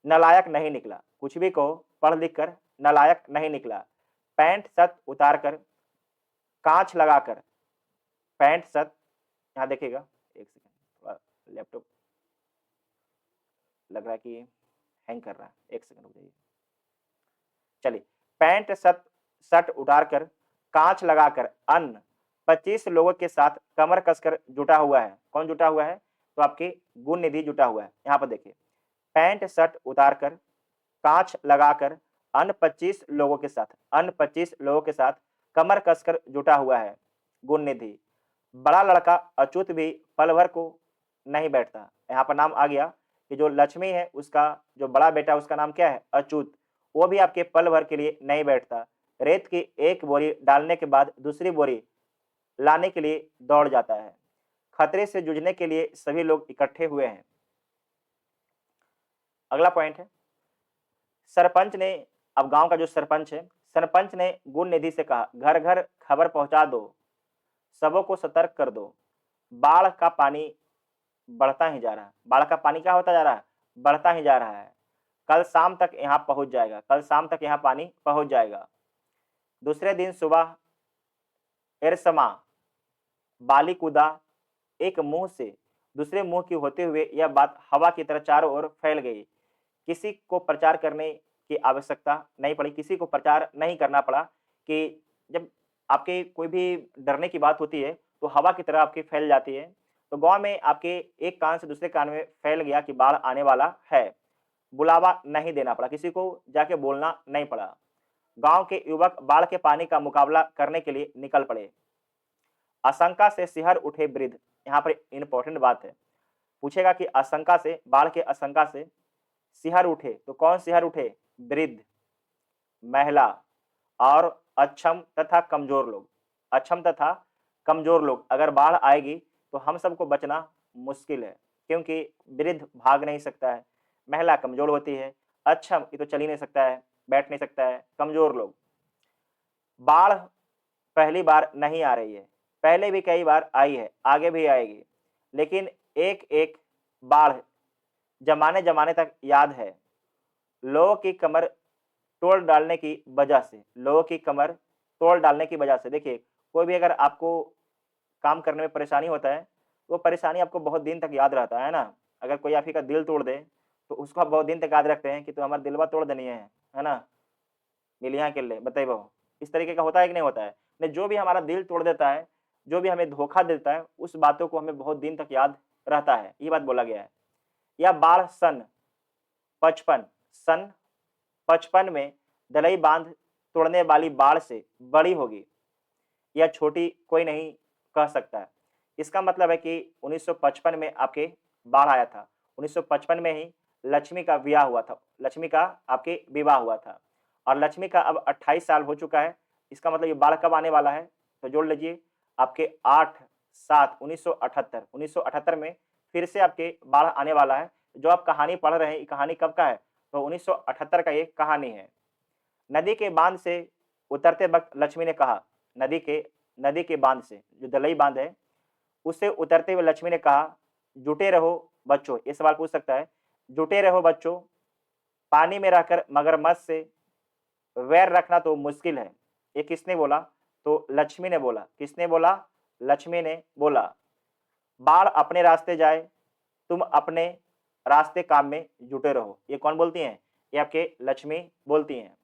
नालायक नहीं निकला, कुछ भी कहो पढ़ लिख कर नालायक नहीं निकला। पैंट शर्ट उतार कर कांच लगाकर, पैंट शर्ट, यहाँ देखिएगा एक सेकंड, थोड़ा लैपटॉप लग रहा है कि हैंग कर रहा है, एक सेकंड रुक जाइए। चलिए, पैंट शर्ट उतार कर कांच लगाकर अन्य 25 लोगों के साथ कमर कसकर जुटा हुआ है। कौन जुटा हुआ है? तो आपके गुण निधि जुटा हुआ है। यहाँ पर देखिए, पैंट शर्ट उतार कर कांच लगाकर अन्य 25 लोगों के साथ, अन्य 25 लोगों के साथ कमर कसकर जुटा हुआ है गुण निधि। बड़ा लड़का अच्युत भी पल भर को नहीं बैठता। यहाँ पर नाम आ गया कि जो लक्ष्मी है उसका जो बड़ा बेटा उसका नाम क्या है? अच्युत। वो भी आपके पल भर के लिए नहीं बैठता। रेत की एक बोरी डालने के बाद दूसरी बोरी लाने के लिए दौड़ जाता है। खतरे से जूझने के लिए सभी लोग इकट्ठे हुए हैं। अगला पॉइंट है, सरपंच ने, अब गांव का जो सरपंच है, सरपंच ने गुण निधि से कहा, घर घर खबर पहुंचा दो, सबों को सतर्क कर दो। बाढ़ का पानी बढ़ता ही जा रहा है। बाढ़ का पानी क्या होता जा रहा है? बढ़ता ही जा रहा है। कल शाम तक यहाँ पहुंच जाएगा, कल शाम तक यहाँ पानी पहुंच जाएगा। दूसरे दिन सुबह एरसमा बाली कूदा, एक मुंह से दूसरे मुंह की होते हुए यह बात हवा की तरह चारों ओर फैल गई। किसी को प्रचार करने की आवश्यकता नहीं पड़ी, किसी को प्रचार नहीं करना पड़ा कि जब आपके कोई भी डरने की बात होती है तो हवा की तरह आपकी फैल जाती है। तो गांव में आपके एक कान से दूसरे कान में फैल गया कि बाढ़ आने वाला है। बुलावा नहीं देना पड़ा, किसी को जाके बोलना नहीं पड़ा। गांव के युवक बाढ़ के पानी का मुकाबला करने के लिए निकल पड़े। आशंका से सिहर उठे वृद्ध। यहाँ पर इंपॉर्टेंट बात है, पूछेगा कि आशंका से, बाढ़ के आशंका से सिहर उठे, तो कौन सिहर उठे? वृद्ध, महिला और अक्षम तथा कमजोर लोग। अक्षम तथा कमजोर लोग, अगर बाढ़ आएगी तो हम सबको बचना मुश्किल है, क्योंकि वृद्ध भाग नहीं सकता है, महिला कमजोर होती है, अक्षम ये तो चल ही नहीं सकता है, बैठ नहीं सकता है, कमजोर लोग। बाढ़ पहली बार नहीं आ रही है, पहले भी कई बार आई है, आगे भी आएगी, लेकिन एक एक बाढ़ जमाने जमाने तक याद है। लोगों की कमर तोड़ डालने की वजह से, लोगों की कमर तोड़ डालने की वजह से, देखिए कोई भी अगर आपको काम करने में परेशानी होता है, वो परेशानी आपको बहुत दिन तक याद रहता है ना। अगर कोई आप ही का दिल तोड़ दे तो उसको आप बहुत दिन तक याद रखते हैं कि तू हमारा दिलवा तोड़ देनी है ना, मिलिया के लिए बताइए बहु। इस तरीके का होता है कि नहीं होता है? नहीं, जो भी हमारा दिल तोड़ देता है, जो भी हमें धोखा देता है, उस बातों को हमें बहुत दिन तक याद रहता है, ये बात बोला गया है। यह बाढ़ सन 55 में दलई बांध तोड़ने वाली बाढ़ से बड़ी होगी, यह छोटी कोई नहीं कह सकता है। इसका मतलब है कि 1955 में आपके बाढ़ आया था, 1955 में ही लक्ष्मी का विवाह हुआ था, लक्ष्मी का आपके विवाह हुआ था, और लक्ष्मी का अब 28 साल हो चुका है। इसका मतलब ये बाढ़ कब आने वाला है? तो जोड़ लीजिए, आपके 8/7/1978, 1978 में फिर से आपके बाढ़ आने वाला है। जो आप कहानी पढ़ रहे हैं, ये कहानी कब का है? तो 1978 का ये कहानी है। नदी के बांध से उतरते वक्त लक्ष्मी ने कहा, नदी के बांध से, जो दलई बांध है, उससे उतरते हुए लक्ष्मी ने कहा, जुटे रहो बच्चों। ये सवाल पूछ सकता है, जुटे रहो बच्चों, पानी में रहकर मगरमच्छ से वैर रखना तो मुश्किल है। ये किसने बोला? तो लक्ष्मी ने बोला। किसने बोला? लक्ष्मी ने बोला। बाढ़ अपने रास्ते जाए, तुम अपने रास्ते काम में जुटे रहो। ये कौन बोलती हैं? ये आपके लक्ष्मी बोलती हैं।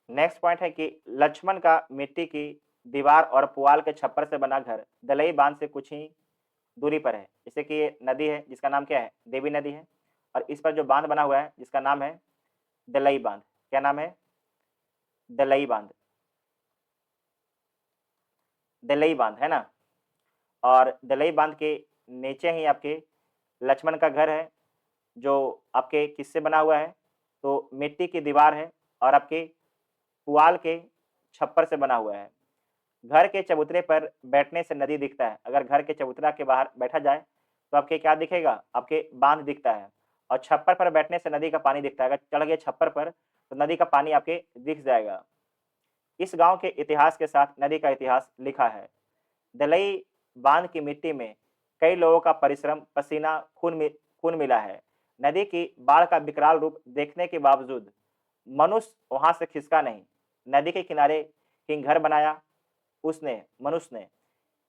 नेक्स्ट पॉइंट है कि लक्ष्मण का मिट्टी की दीवार और पुआल के छप्पर से बना घर दलई बांध से कुछ ही दूरी पर है। जैसे कि ये नदी है जिसका नाम क्या है, देवी नदी है, और इस पर जो बांध बना हुआ है जिसका नाम है दलई बांध। क्या नाम है? दलई बांध। दलई बांध है ना। और दलई बांध के नीचे ही आपके लक्ष्मण का घर है जो आपके किससे बना हुआ है, तो मिट्टी की दीवार है और आपके पुआल के छप्पर से बना हुआ है। घर के चबूतरे पर बैठने से नदी दिखता है। अगर घर के चबूतरा के बाहर बैठा जाए तो आपके क्या दिखेगा, आपके बांध दिखता है। और छप्पर पर बैठने से नदी का पानी दिखता है। अगर चढ़ गए छप्पर पर तो नदी का पानी आपके दिख जाएगा। इस गांव के इतिहास के साथ नदी का इतिहास लिखा है। दलई बांध की मिट्टी में कई लोगों का परिश्रम, पसीना, खून मिला है। नदी की बाढ़ का विकराल रूप देखने के बावजूद मनुष्य वहां से खिसका नहीं। नदी के किनारे किंग घर बनाया उसने, मनुष्य ने।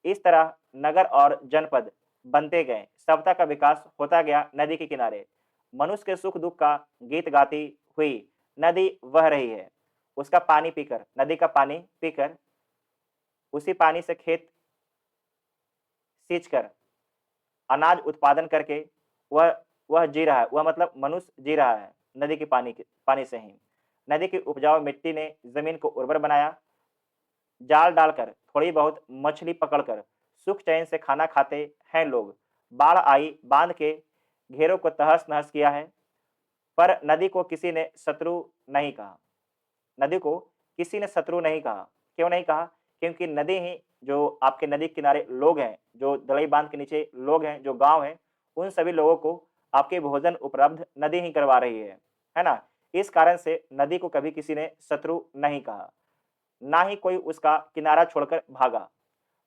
इस तरह नगर और जनपद बनते गए, सभ्यता का विकास होता गया नदी के किनारे। मनुष्य के सुख दुख का गीत गाती हुई नदी बह रही है। उसका पानी पीकर, नदी का पानी पीकर, उसी पानी से खेत सींचकर, अनाज उत्पादन करके वह जी रहा है। वह मतलब मनुष्य जी रहा है नदी के पानी से ही। नदी की उपजाऊ मिट्टी ने जमीन को उर्वर बनाया। जाल डालकर, थोड़ी बहुत मछली पकड़कर सुख चैन से खाना खाते हैं लोग। बाढ़ आई, बांध के घेरों को तहस नहस किया है, पर नदी को किसी ने शत्रु नहीं कहा। नदी को किसी ने शत्रु नहीं कहा। क्यों नहीं कहा? क्योंकि नदी ही, जो आपके नदी किनारे लोग हैं, जो दलई बांध के नीचे लोग हैं, जो गांव हैं, उन सभी लोगों को आपके भोजन उपलब्ध नदी ही करवा रही है ना। इस कारण से नदी को कभी किसी ने शत्रु नहीं कहा। ना ही कोई उसका किनारा छोड़कर भागा,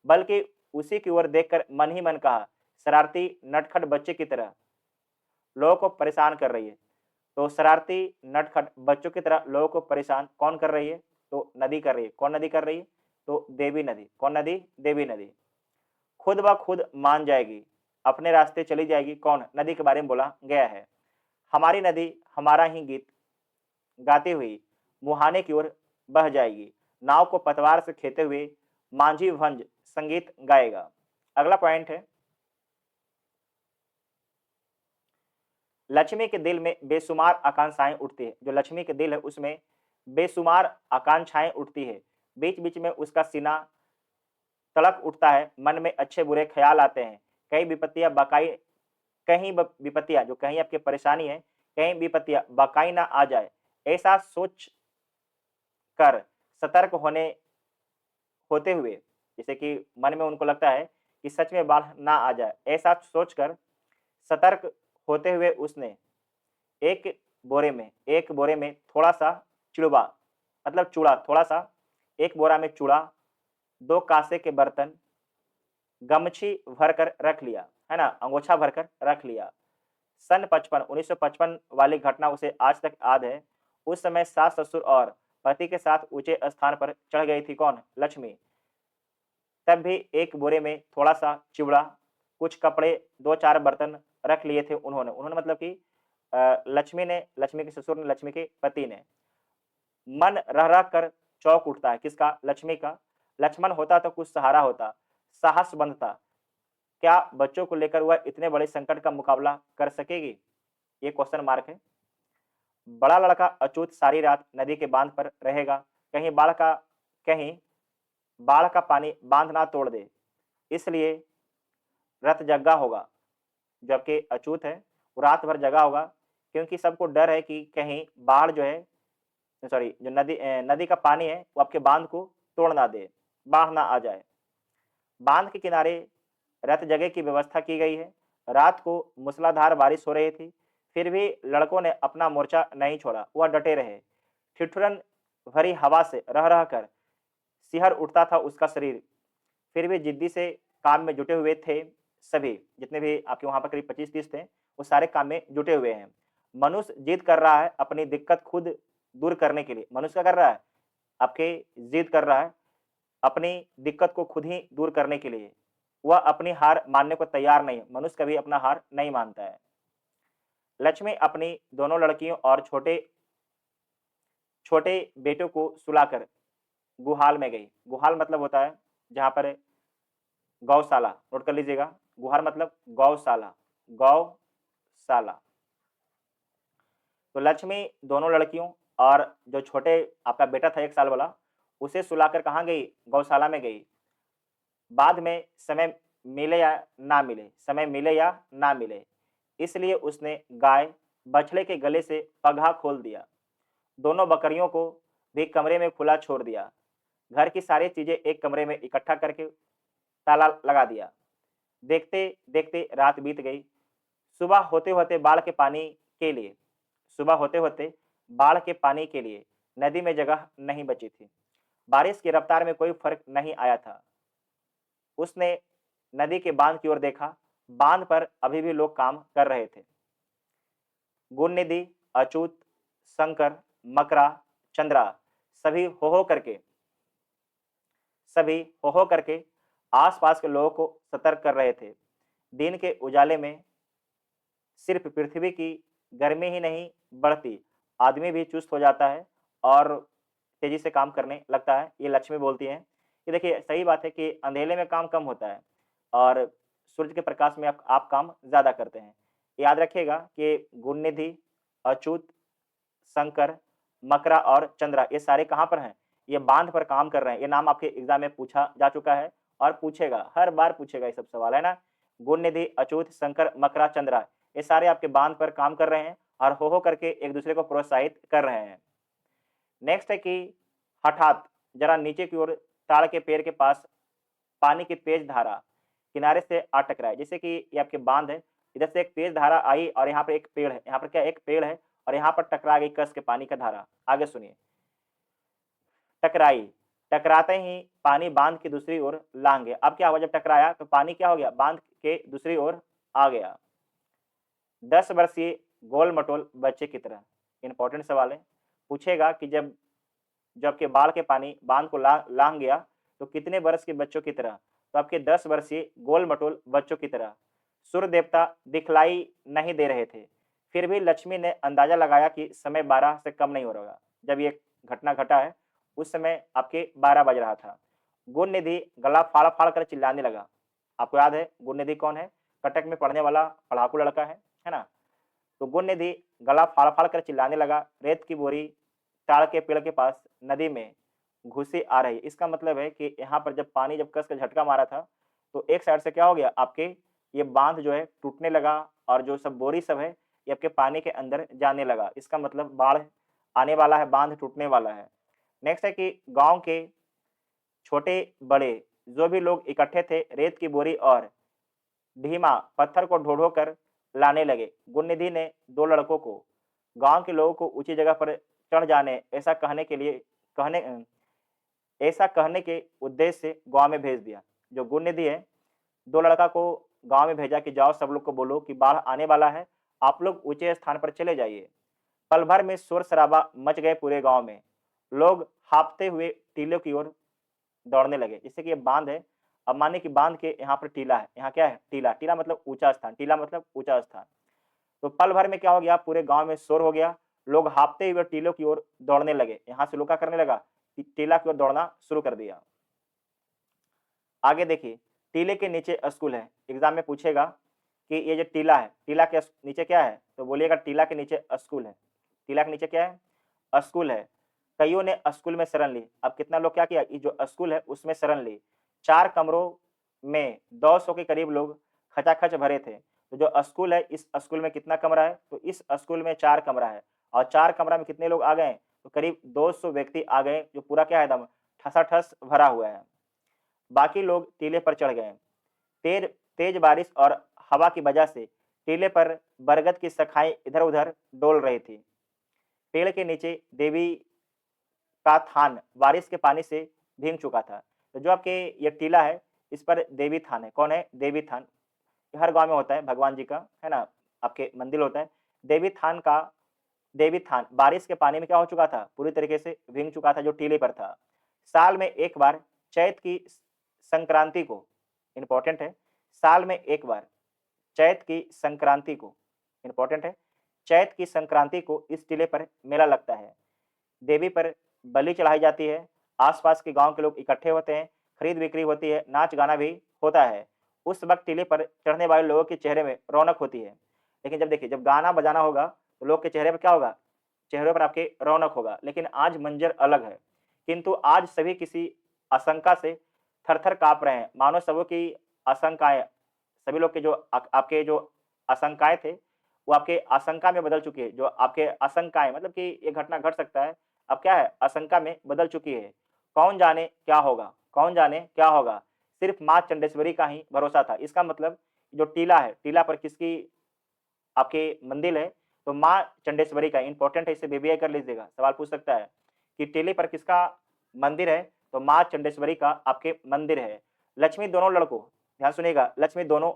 बल्कि उसी की ओर देखकर मन ही मन कहा, शरारती नटखट बच्चे की तरह लोगों को परेशान कर रही है। तो शरारती नटखट बच्चों की तरह लोगों को परेशान कौन कर रही है? तो नदी कर रही है। कौन नदी कर रही है? तो देवी नदी। कौन नदी? देवी नदी। खुद ब खुद मान जाएगी, अपने रास्ते चली जाएगी। कौन? नदी के बारे में बोला गया है। हमारी नदी हमारा ही गीत गाती हुई मुहाने की ओर बह जाएगी। नाव को पतवार से खेते हुए मांझी भंज संगीत गाएगा। अगला पॉइंट है, लक्ष्मी के दिल में बेशुमार आकांक्षाएं उठती है। जो लक्ष्मी के दिल है उसमें बेशुमार आकांक्षाएं उठती है। बीच बीच में उसका सीना तड़क उठता है। मन में अच्छे बुरे ख्याल आते हैं। कई विपत्तियां बकाई कहीं विपत्तियां, जो कहीं आपकी परेशानी है, कहीं विपत्तियां बकाई ना आ जाए, ऐसा सोच कर सतर्क होते हुए, जैसे कि मन में उनको लगता है कि सच में बाढ़ ना आ जाए, ऐसा सोचकर सतर्क होते हुए उसने एक बोरे में थोड़ा सा चिड़वा, मतलब चूड़ा, थोड़ा सा, एक बोरा में चूड़ा, 2 कांसे के बर्तन, गमछी भरकर रख लिया, है ना, अंगोछा भरकर रख लिया। सन 1955 वाली घटना उसे आज तक याद है। उस समय सास ससुर और पति के साथ ऊंचे स्थान पर चढ़ गई थी कौन? लक्ष्मी। तब भी एक बोरे में थोड़ा सा चिवड़ा, कुछ कपड़े, 2-4 बर्तन रख लिए थे उन्होंने मतलब कि लक्ष्मी ने, लक्ष्मी के ससुर ने, लक्ष्मी के पति ने। मन रह रह कर चौंक उठता है। किसका? लक्ष्मी का। लक्ष्मण होता तो कुछ सहारा होता, साहस बनता। क्या बच्चों को लेकर वह इतने बड़े संकट का मुकाबला कर सकेगी? ये क्वेश्चन मार्क है। बड़ा लड़का अछूत सारी रात नदी के बांध पर रहेगा, कहीं बाढ़ का पानी बांध ना तोड़ दे, इसलिए रत जगा होगा। जबकि अछूत है वो रात भर जगा होगा, क्योंकि सबको डर है कि कहीं बाढ़ जो है, सॉरी, जो नदी का पानी है वो आपके बांध को तोड़ ना दे, बाढ़ ना आ जाए। बांध के किनारे रत जगह की व्यवस्था की गई है। रात को मूसलाधार बारिश हो रही थी, फिर भी लड़कों ने अपना मोर्चा नहीं छोड़ा। वह डटे रहे। ठिठुरन भरी हवा से रह रह कर सिहर उठता था उसका शरीर, फिर भी जिद्दी से काम में जुटे हुए थे। सभी जितने भी आपके वहां पर करीब 25-30 थे, वो सारे काम में जुटे हुए हैं। मनुष्य जिद कर रहा है अपनी दिक्कत खुद दूर करने के लिए। मनुष्य क्या कर रहा है? आपके जिद कर रहा है अपनी दिक्कत को खुद ही दूर करने के लिए। वह अपनी हार मानने को तैयार नहीं है। मनुष्य कभी अपना हार नहीं मानता है। लक्ष्मी अपनी दोनों लड़कियों और छोटे छोटे बेटे को सुलाकर गुहाल में गई। गुहाल मतलब होता है जहाँ पर गौशाला, नोट कर लीजिएगा। गुहाल मतलब गौशाला, गौशाला। तो लक्ष्मी दोनों लड़कियों और जो छोटे आपका बेटा था 1 साल वाला, उसे सुलाकर कहाँ गई? गौशाला में गई। बाद में समय मिले या ना मिले, समय मिले या ना मिले, इसलिए उसने गाय बछड़े के गले से पगहा खोल दिया। दोनों बकरियों को भी कमरे में खुला छोड़ दिया। घर की सारी चीजें एक कमरे में इकट्ठा करके ताला लगा दिया। देखते देखते रात बीत गई। सुबह होते होते बाढ़ के पानी के लिए सुबह होते होते बाढ़ के पानी के लिए नदी में जगह नहीं बची थी। बारिश की रफ्तार में कोई फर्क नहीं आया था। उसने नदी के बांध की ओर देखा। बांध पर अभी भी लोग काम कर रहे थे। गुणनिधि, अच्युत, शंकर, मकरा, चंद्रा सभी हो हो करके आसपास के लोगों को सतर्क कर रहे थे। दिन के उजाले में सिर्फ पृथ्वी की गर्मी ही नहीं बढ़ती, आदमी भी चुस्त हो जाता है और तेजी से काम करने लगता है। ये लक्ष्मी बोलती हैं कि देखिए सही बात है कि अंधेरे में काम कम होता है और सूरज के प्रकाश में आप काम ज़्यादा करते हैं। याद रखिएगा कि गुणनिधि, अच्युत, शंकर, मकरा और चंद्रा ये सारे कहाँ पर हैं? ये बांध पर काम कर रहे हैं। ये नाम आपके एग्जाम में पूछा जा चुका है और पूछेगा, हर बार पूछेगा ये सब सवाल, है ना। गुणनिधि, अच्युत, शंकर, मकरा, चंद्रा ये सारे आपके बांध पर काम कर रहे हैं और हो करके एक दूसरे को प्रोत्साहित कर रहे हैं। नेक्स्ट है कि हठात जरा नीचे की ओर ताड़ के पेड़ के पास पानी की तेज धारा किनारे से आ टकराई। जैसे कि ये आपके बांध है, इधर से एक तेज धारा आई और यहाँ पर एक पेड़ है, यहाँ पर क्या एक पेड़ है और यहाँ पर टकरा गई कस के पानी का धारा। आगे सुनिए। टकराई, टकराते ही पानी बांध की दूसरी ओर लांग गया। अब क्या हुआ? जब टकराया तो पानी क्या हो गया? बांध के दूसरी ओर आ गया। 10 वर्षीय गोल मटोल बच्चे की तरह। इंपॉर्टेंट सवाल है, पूछेगा कि जब के बाढ़ के पानी बांध को लांग गया तो कितने वर्ष के बच्चों की तरह? तो आपके 10 वर्षीय गोल मटोल बच्चों की तरह। सूर्य देवता दिखलाई नहीं दे रहे थे, फिर भी लक्ष्मी ने अंदाजा लगाया कि समय 12 से कम नहीं हो रहा। जब ये घटना घटा है उस समय आपके 12 बज रहा था। गुणनिधि गला फाड़ फाड़ कर चिल्लाने लगा। आपको याद है गुणनिधि कौन है? कटक में पढ़ने वाला पढ़ाकू लड़का है ना। तो गुणनिधि गला फाड़ फाड़ कर चिल्लाने लगा। रेत की बोरी ताड़ के पेड़ के पास नदी में घुसी आ रही। इसका मतलब है कि यहाँ पर जब पानी जब कस का झटका मारा था तो एक साइड से क्या हो गया? आपके ये बांध जो है टूटने लगा और जो सब बोरी सब है ये आपके पानी के अंदर जाने लगा। इसका मतलब बाढ़ आने वाला है, बांध टूटने वाला है। नेक्स्ट है कि गांव के छोटे बड़े जो भी लोग इकट्ठे थे रेत की बोरी और ढीमा पत्थर को ढो ढो कर लाने लगे। गुणनिधि ने 2 लड़कों को गांव के लोगों को ऊंची जगह पर चढ़ जाने ऐसा कहने के उद्देश्य से गांव में भेज दिया। जो गुणनिधि है 2 लड़का को गांव में भेजा कि जाओ सब लोग को बोलो कि बाढ़ आने वाला है, आप लोग ऊंचे स्थान पर चले जाइए। पल भर में शोर शराबा मच गए पूरे गांव में। लोग हांफते हुए टीलों की ओर दौड़ने लगे। जैसे कि ये बांध है, अब मानिए कि बांध के यहाँ पर टीला है, यहाँ क्या है? टीला। टीला मतलब ऊंचा स्थान, टीला मतलब ऊंचा स्थान। तो पल भर में क्या हो गया? पूरे गांव में शोर हो गया। लोग हांफते हुए टीलों की ओर दौड़ने लगे। यहाँ से लोग क्या करने लगा? टीला की ओर दौड़ना शुरू कर दिया। आगे देखिए, टीले के नीचे स्कूल है। एग्जाम में पूछेगा कि ये जो टीला है, टीला के नीचे क्या है? तो बोलिएगा टीला के नीचे स्कूल है। टीला के नीचे क्या है? स्कूल है। कईयों ने स्कूल में शरण ली। अब कितना लोग क्या किया? ये जो स्कूल है उसमें शरण ली। 4 कमरों में 200 के करीब लोग खचाखच भरे थे। तो जो स्कूल है, इस स्कूल में कितना कमरा है? तो इस स्कूल में 4 कमरा है और 4 कमरा में कितने लोग आ गए? तो करीब 200 व्यक्ति आ गए, जो पूरा क्या है? एकदम ठसाठस भरा हुआ है। बाकी लोग टीले पर चढ़ गए। तेज बारिश और हवा की वजह से टीले पर बरगद की शाखाएं इधर उधर डोल रही थी। पेड़ के नीचे देवी का थान बारिश के पानी से भीग चुका था। तो जो आपके ये टीला है इस पर देवी थान है। कौन है? देवी थान। हर गांव में होता है, भगवान जी का, है ना, आपके मंदिर होता है। देवी थान बारिश के पानी में क्या हो चुका था? पूरी तरीके से भीग चुका था, जो टीले पर था। साल में एक बार चैत की संक्रांति को, इंपॉर्टेंट है, साल में एक बार चैत की संक्रांति को, इंपॉर्टेंट है, चैत की संक्रांति को इस टीले पर मेला लगता है। देवी पर बलि चढ़ाई जाती है, आसपास के गांव के लोग इकट्ठे होते हैं, खरीद बिक्री होती है, नाच गाना भी होता है। उस वक्त टीले पर चढ़ने वाले लोगों के चेहरे में रौनक होती है। लेकिन जब देखिए, जब गाना बजाना होगा तो लोग के चेहरे पर क्या होगा? चेहरे पर आपके रौनक होगा। लेकिन आज मंजर अलग है, किंतु आज सभी किसी आशंका से थर-थर काँप रहे हैं। मानो सबों की आशंकाएँ, सभी लोग के जो आपके जो आशंकाएँ थे, वो आपके आशंका में बदल चुकी है। जो आपके आशंकाएँ मतलब कि ये घटना घट सकता है, अब क्या है? आशंका में बदल चुकी है। कौन जाने क्या होगा? कौन जाने क्या होगा? सिर्फ़ माँ चंडेश्वरी का ही भरोसा था। इसका मतलब जो टीला है, टीला पर किसकी आपके मंदिर है? तो माँ चंडेश्वरी का। इम्पोर्टेंट है, इसे वीवीआई कर लीजिएगा, सवाल पूछ सकता है कि टीले पर किसका मंदिर है? तो माँ चंडेश्वरी का आपके मंदिर है। लक्ष्मी दोनों लड़कों, ध्यान सुनिएगा, लक्ष्मी दोनों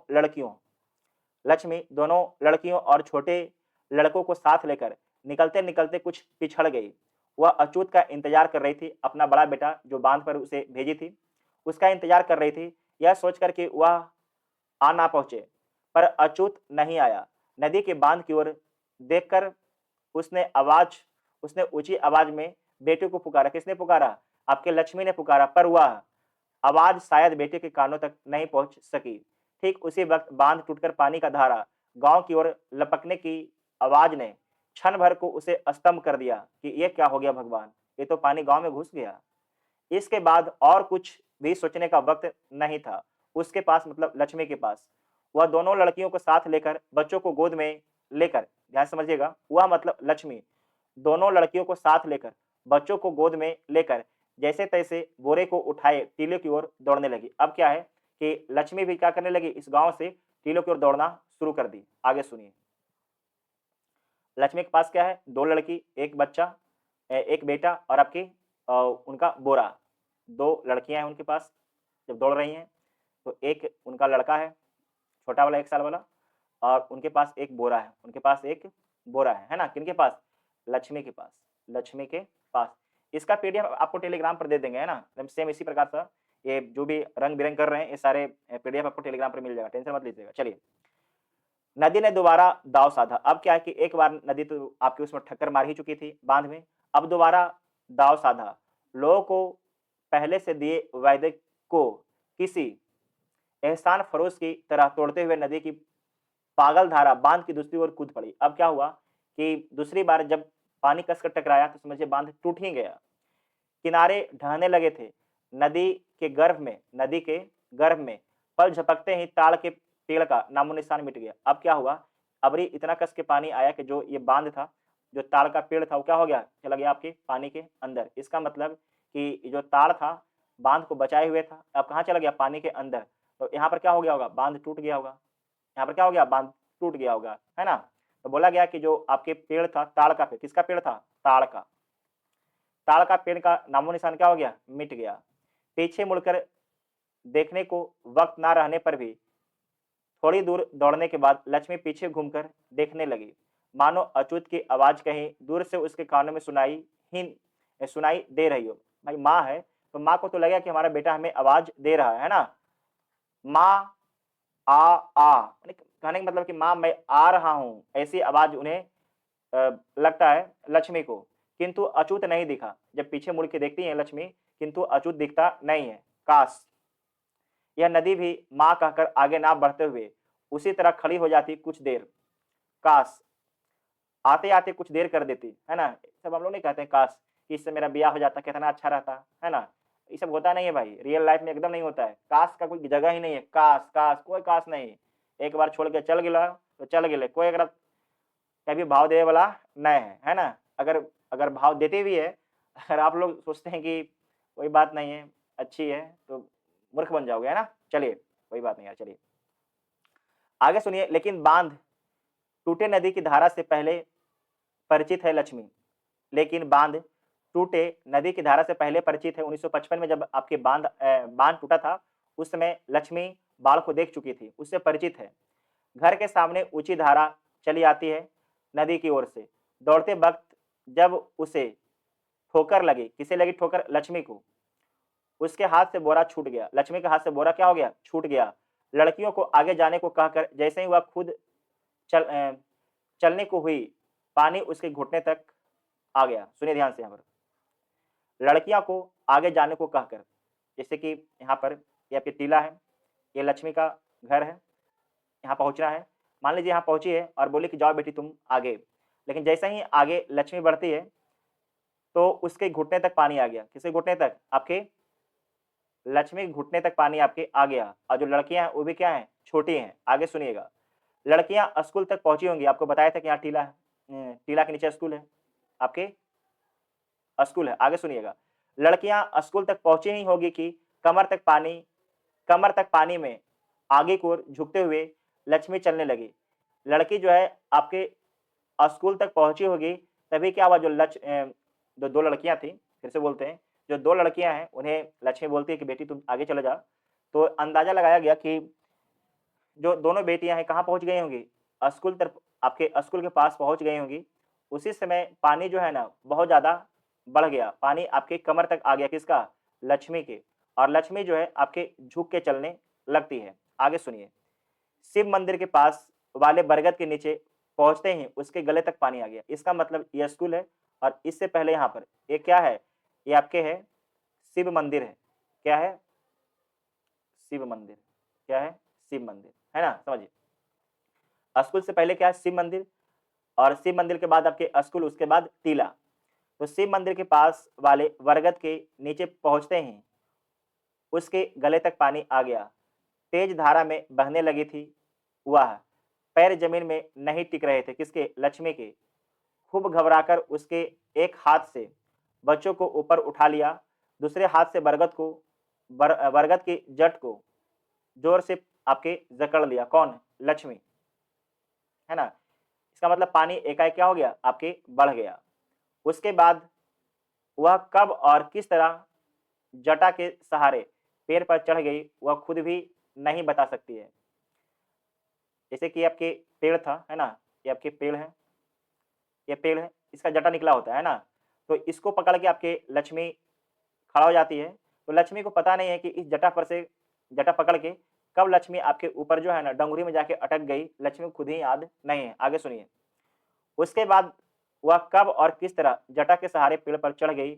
लड़कियों और छोटे लड़कों को साथ लेकर निकलते-निकलते कुछ पिछड़ गई। वह अछूत का इंतजार कर रही थी, अपना बड़ा बेटा जो बांध पर उसे भेजी थी, उसका इंतजार कर रही थी, यह सोचकर कि वह आ ना पहुँचे। पर अछूत नहीं आया। नदी के बांध की ओर देखकर उसने ऊँची आवाज़ में बेटे को पुकारा। किसने पुकारा? आपके लक्ष्मी ने पुकारा, पर वह आवाज़ शायद बेटे के कानों तक नहीं पहुँच सकी। ठीक उसी वक़्त बांध टूटकर पानी का धारा गाँव की ओर लपकने की आवाज़ ने क्षण भर को उसे स्तब्ध कर दिया कि ये क्या हो गया भगवान! ये तो पानी गाँव में घुस गया। इसके बाद और कुछ भी सोचने का वक़्त नहीं था उसके पास, मतलब लक्ष्मी के पास। वह दोनों लड़कियों को साथ लेकर, बच्चों को गोद में लेकर, ध्यान से समझिएगा, वह मतलब लक्ष्मी, दोनों लड़कियों को साथ लेकर, बच्चों को गोद में लेकर जैसे-तैसे बोरे को उठाए टीले की ओर दौड़ने लगी। अब क्या है कि लक्ष्मी भी क्या करने लगी? इस गाँव से टीलों की ओर दौड़ना शुरू कर दी। आगे सुनिए। लक्ष्मी के पास क्या है? 2 लड़की, 1 बच्चा, 1 बेटा और आपकी उनका बोरा। 2 लड़कियाँ हैं उनके पास, जब दौड़ रही हैं, तो एक उनका लड़का है, छोटा वाला 1 साल वाला, और उनके पास एक बोरा है, है ना? किनके पास? लक्ष्मी के पास, लक्ष्मी के पास। इसका पीडीएफ आपको टेलीग्राम पर दे देंगे, है ना? एकदम सेम इसी प्रकार से ये जो भी रंग-बिरंग कर रहे हैं, ये सारे पीडीएफ आपको टेलीग्राम पर मिल जाएगा, टेंशन मत लीजिएगा। चलिए, नदी ने दोबारा दाँव साधा। अब क्या है कि एक बार नदी तो आपकी उसमें ठक्कर मार ही चुकी थी बाँध में, अब दोबारा दाँव साधा। लोगों को पहले से दिए वायदे को किसी एहसान फरोश की तरह तोड़ते हुए नदी की पागल धारा बांध की दूसरी ओर कूद पड़ी। अब क्या हुआ कि दूसरी बार जब पानी कसकर टकराया तो समझिए बांध टूट ही गया। किनारे ढहने लगे थे। नदी के गर्भ में पल झपकते ही ताड़ के पेड़ का नामो-निशान मिट गया। अब क्या हुआ? अबरी इतना कस के पानी आया कि जो ये बांध था, जो ताड़ का पेड़ था, वो क्या हो गया? चला गया आपके पानी के अंदर। इसका मतलब कि जो ताड़ था, बांध को बचाए हुए था, अब कहाँ चला गया? पानी के अंदर। तो यहाँ पर क्या हो गया होगा? बांध टूट गया होगा। यहाँ पर क्या हो गया? बांध टूट गया होगा, है ना? तो बोला गया कि जो आपके पेड़ था, ताड़ का पेड़, किसका पेड़ था? ताड़ का। ताड़ का पेड़ का नामो-निशान क्या हो गया? मिट गया। पीछे मुड़कर देखने को वक़्त ना रहने पर भी थोड़ी दूर दौड़ने के बाद लक्ष्मी पीछे घूमकर देखने लगी। मानो अच्युत की आवाज़ कहीं दूर से उसके कानों में सुनाई दे रही हो। भाई माँ है, तो माँ को तो लगेगा कि हमारा बेटा हमें आवाज़ दे रहा है ना? माँ आ आ यानी कहने का मतलब कि माँ मैं आ रहा हूँ, ऐसी आवाज़ उन्हें लगता है लक्ष्मी को, किंतु अच्युत नहीं दिखा। जब पीछे मुड़ के देखती है लक्ष्मी, किंतु अच्युत दिखता नहीं है। काश यह नदी भी माँ कहकर आगे ना बढ़ते हुए उसी तरह खड़ी हो जाती कुछ देर। काश आते-आते कुछ देर कर देती, है ना? सब हम लोग नहीं कहते हैं काश कि इससे मेरा ब्याह हो जाता कितना अच्छा रहता, है ना? ये सब होता नहीं है भाई, रियल लाइफ में एकदम नहीं होता है। काश का कोई जगह ही नहीं है, काश काश कोई काश नहीं। एक बार छोड़ के चल गेला तो चल गेले, कोई एकरा कभी भाव देवे वाला नहीं है ना? अगर अगर भाव देते भी है, अगर आप लोग सोचते हैं कि कोई बात नहीं है, अच्छी है, तो मूर्ख बन जाओगे, है ना? चलिए, कोई बात नहीं यार, चलिए। आगे सुनिए, लेकिन बाँध टूटे नदी की धारा से पहले परिचित है लक्ष्मी। लेकिन बाँध टूटे नदी की धारा से पहले परिचित है। 1955 में जब आपके बाँध टूटा था, उस समय लक्ष्मी बाढ़ को देख चुकी थी, उससे परिचित है। घर के सामने ऊँची धारा चली आती है नदी की ओर से। दौड़ते वक़्त जब उसे ठोकर लगी, किसे लगी ठोकर? लक्ष्मी को। उसके हाथ से बोरा छूट गया। लक्ष्मी के हाथ से बोरा क्या हो गया? छूट गया। लड़कियों को आगे जाने को कहकर जैसे ही वह खुद चलने को हुई, पानी उसके घुटने तक आ गया। सुनिए ध्यान से यहाँ पर। लड़कियों को आगे जाने को कहकर, जैसे कि यहाँ पर ये आपकी टीला है, ये लक्ष्मी का घर है, यहाँ पहुँचना है। मान लीजिए यहाँ पहुँची है और बोली कि जाओ बेटी तुम आगे, लेकिन जैसे ही आगे लक्ष्मी बढ़ती है तो उसके घुटने तक पानी आ गया। किसके घुटने तक? आपके लक्ष्मी के घुटने तक पानी आपके आ गया। और जो लड़कियां हैं वो भी क्या हैं? छोटी हैं। आगे सुनिएगा, लड़कियां स्कूल तक पहुंची होंगी। आपको बताया था कि यहाँ टीला है, टीला के नीचे स्कूल है, आपके स्कूल है। आगे सुनिएगा, लड़कियां स्कूल तक पहुंची ही होगी कि कमर तक पानी में आगे की ओर झुकते हुए लक्ष्मी चलने लगी। लड़की जो है आपके स्कूल तक पहुंची होगी, तभी क्या हुआ, जो दो लड़कियां थी, फिर से बोलते हैं, जो दो लड़कियां हैं उन्हें लक्ष्मी बोलती है कि बेटी तुम आगे चले जा। तो अंदाजा लगाया गया कि जो दोनों बेटियां हैं कहाँ पहुंच गई होंगी? स्कूल तरफ, आपके स्कूल के पास पहुंच गई होंगी। उसी समय पानी जो है ना बहुत ज्यादा बढ़ गया, पानी आपके कमर तक आ गया। किसका? लक्ष्मी के। और लक्ष्मी जो है आपके झुक के चलने लगती है। आगे सुनिए, शिव मंदिर के पास वाले बरगद के नीचे पहुंचते ही उसके गले तक पानी आ गया। इसका मतलब यह स्कूल है और इससे पहले यहाँ पर ये क्या है? ये आपके है शिव मंदिर है। क्या है? शिव मंदिर। क्या है? शिव मंदिर, है ना? समझिए, स्कूल से पहले क्या है? शिव मंदिर, और शिव मंदिर के बाद आपके स्कूल, उसके बाद टीला। तो शिव मंदिर के पास वाले बरगद के नीचे पहुंचते ही उसके गले तक पानी आ गया। तेज धारा में बहने लगी थी वह, पैर जमीन में नहीं टिक रहे थे। किसके? लक्ष्मी के। खूब घबराकर उसके एक हाथ से बच्चों को ऊपर उठा लिया, दूसरे हाथ से बरगद की जट को जोर से आपके जकड़ लिया। कौन? लक्ष्मी, है ना? इसका मतलब पानी एकाएक क्या हो गया? आपके बढ़ गया। उसके बाद वह कब और किस तरह जटा के सहारे पेड़ पर चढ़ गई, वह खुद भी नहीं बता सकती है। जैसे कि आपके पेड़ था, है ना? ये आपके पेड़ है, ये पेड़ है, इसका जटा निकला होता है ना? तो इसको पकड़ के आपके लक्ष्मी खड़ा हो जाती है। तो लक्ष्मी को पता नहीं है कि इस जटा पर से, जटा पकड़ के कब लक्ष्मी आपके ऊपर जो है ना डंगुरी में जाके अटक गई, लक्ष्मी को खुद ही याद नहीं है। आगे सुनिए, उसके बाद वह कब और किस तरह जटा के सहारे पेड़ पर चढ़ गई,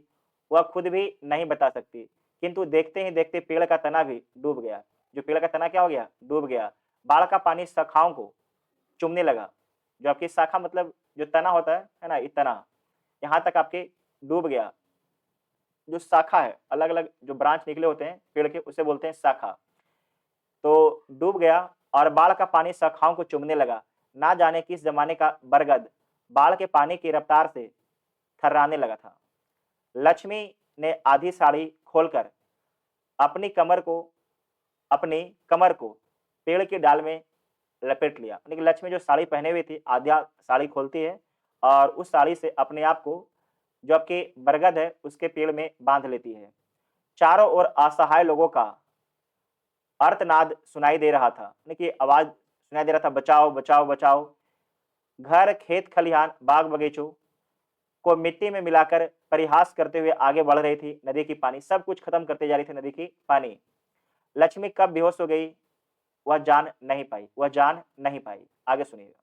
वह खुद भी नहीं बता सकती। किंतु देखते ही देखते पेड़ का तना भी डूब गया। जो पेड़ का तना क्या हो गया? डूब गया। बाढ़ का पानी शाखाओं को चुमने लगा। जो आपकी शाखा मतलब जो तना होता है ना, ये तना यहाँ तक आपके डूब गया। जो शाखा है, अलग अलग जो ब्रांच निकले होते हैं पेड़ के, उसे बोलते हैं शाखा। तो डूब गया और बाढ़ का पानी शाखाओं को चुमने लगा। ना जाने किस जमाने का बरगद बाढ़ के पानी की रफ्तार से थर्राने लगा था। लक्ष्मी ने आधी साड़ी खोलकर अपनी कमर को अपनी कमर को पेड़ की डाल में लपेट लिया। यानी कि लक्ष्मी जो साड़ी पहने हुई थी, आधा साड़ी खोलती है और उस साड़ी से अपने आप को जो आपके बरगद है उसके पेड़ में बांध लेती है। चारों ओर असहाय लोगों का अर्थनाद सुनाई दे रहा था, यानी कि आवाज सुनाई दे रहा था, बचाओ बचाओ बचाओ। घर, खेत खलिहान, बाग बगीचों को मिट्टी में मिलाकर परिहास करते हुए आगे बढ़ रही थी नदी की पानी। सब कुछ खत्म करते जा रही थी नदी की पानी। लक्ष्मी कब बेहोश हो गई, वह जान नहीं पाई, वह जान नहीं पाई। आगे सुनिएगा,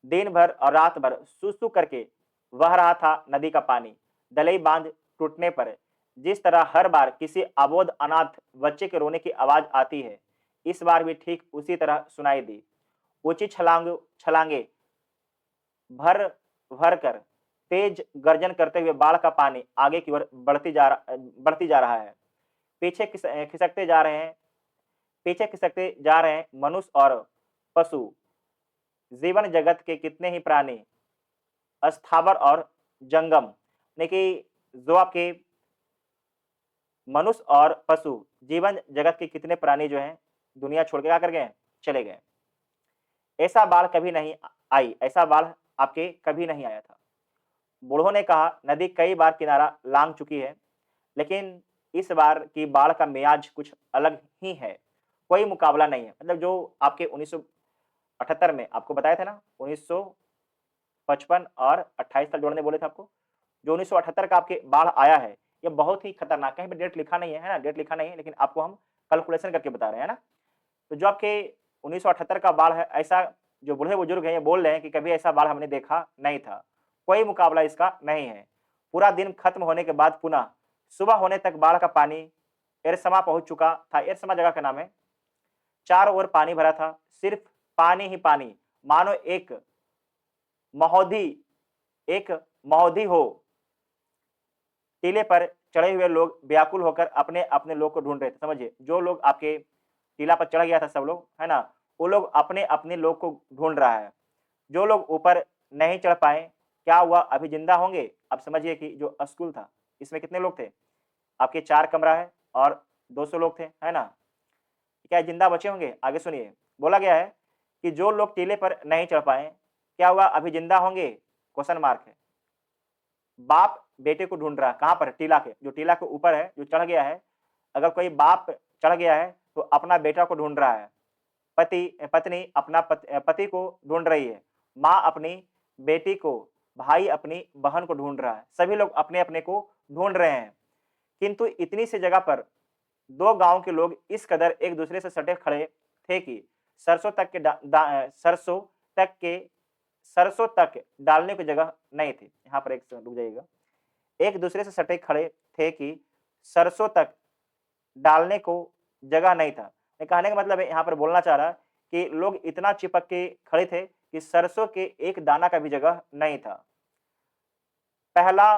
दिन भर और रात भर सू करके बह रहा था नदी का पानी। दलई बांध टूटने पर जिस तरह हर बार किसी अबोध अनाथ बच्चे के रोने की आवाज आती है, इस बार भी ठीक उसी तरह सुनाई दी। ऊंची छलांगे भर भर कर तेज गर्जन करते हुए बाढ़ का पानी आगे की ओर बढ़ती जा रहा है। पीछे खिसकते जा रहे हैं पीछे खिसकते जा रहे हैं मनुष्य और पशु, जीवन जगत के कितने ही प्राणी, अस्थावर और जंगम। यानी कि जो आपके मनुष्य और पशु, जीवन जगत के कितने प्राणी जो हैं दुनिया छोड़ के क्या कर गए? चले गए। ऐसा बाढ़ कभी नहीं आई, ऐसा बाढ़ आपके कभी नहीं आया था। बूढ़ों ने कहा, नदी कई बार किनारा लांघ चुकी है, लेकिन इस बार की बाढ़ का मियाज कुछ अलग ही है, कोई मुकाबला नहीं है। मतलब जो आपके 1978 में आपको बताया था ना, 1955 और 28 साल जोड़ने बोले थे आपको, जो 1978 का आपके बाढ़ आया है, ये बहुत ही खतरनाक, कहीं पे डेट लिखा नहीं है ना, डेट लिखा नहीं है, लेकिन आपको हम कैलकुलेशन करके बता रहे हैं ना। तो जो आपके 1978 का बाढ़ है, ऐसा जो बूढ़े बुजुर्ग हैं ये बोल रहे हैं कि कभी ऐसा बाढ़ हमने देखा नहीं था, कोई मुकाबला इसका नहीं है। पूरा दिन खत्म होने के बाद पुनः सुबह होने तक बाढ़ का पानी एरसमा पहुंच चुका था। एरसमा जगह का नाम है। चारों ओर पानी भरा था, सिर्फ पानी ही पानी, मानो महोधी एक महोधी हो। टीले पर चढ़े हुए लोग व्याकुल होकर अपने अपने लोग को ढूंढ रहे थे। समझिए, जो लोग आपके टीला पर चढ़ गया था सब लोग, है ना, वो लोग अपने अपने लोग को ढूंढ रहा है। जो लोग ऊपर नहीं चढ़ पाए, क्या हुआ, अभी जिंदा होंगे? अब समझिए कि जो स्कूल था, इसमें कितने लोग थे? आपके 4 कमरा है और 200 लोग थे, है ना? क्या जिंदा बचे होंगे? आगे सुनिए, बोला गया है कि जो लोग टीले पर नहीं चढ़ पाए, क्या हुआ, अभी जिंदा होंगे? क्वेश्चन मार्क है। बाप बेटे को ढूंढ रहा है, कहां पर? टीला के, जो टीला के ऊपर है, जो चढ़ गया है। अगर कोई बाप चढ़ गया है तो अपना बेटा को ढूंढ रहा है। पत्नी अपना पति को ढूंढ रही है। माँ अपनी बेटी को, भाई अपनी बहन को ढूंढ रहा है। सभी लोग अपने अपने को ढूंढ रहे हैं। किंतु इतनी सी जगह पर दो गांव के लोग इस कदर एक दूसरे से सटे खड़े थे कि सरसों तक के सरसों तक डालने की जगह नहीं थी। यहाँ पर एक रुक जाइएगा। एक दूसरे से सटे खड़े थे कि सरसों तक डालने को जगह नहीं था। ये कहने का मतलब है, यहाँ पर बोलना चाह रहा है कि लोग इतना चिपक के खड़े थे कि सरसों के एक दाना का भी जगह नहीं था। पहला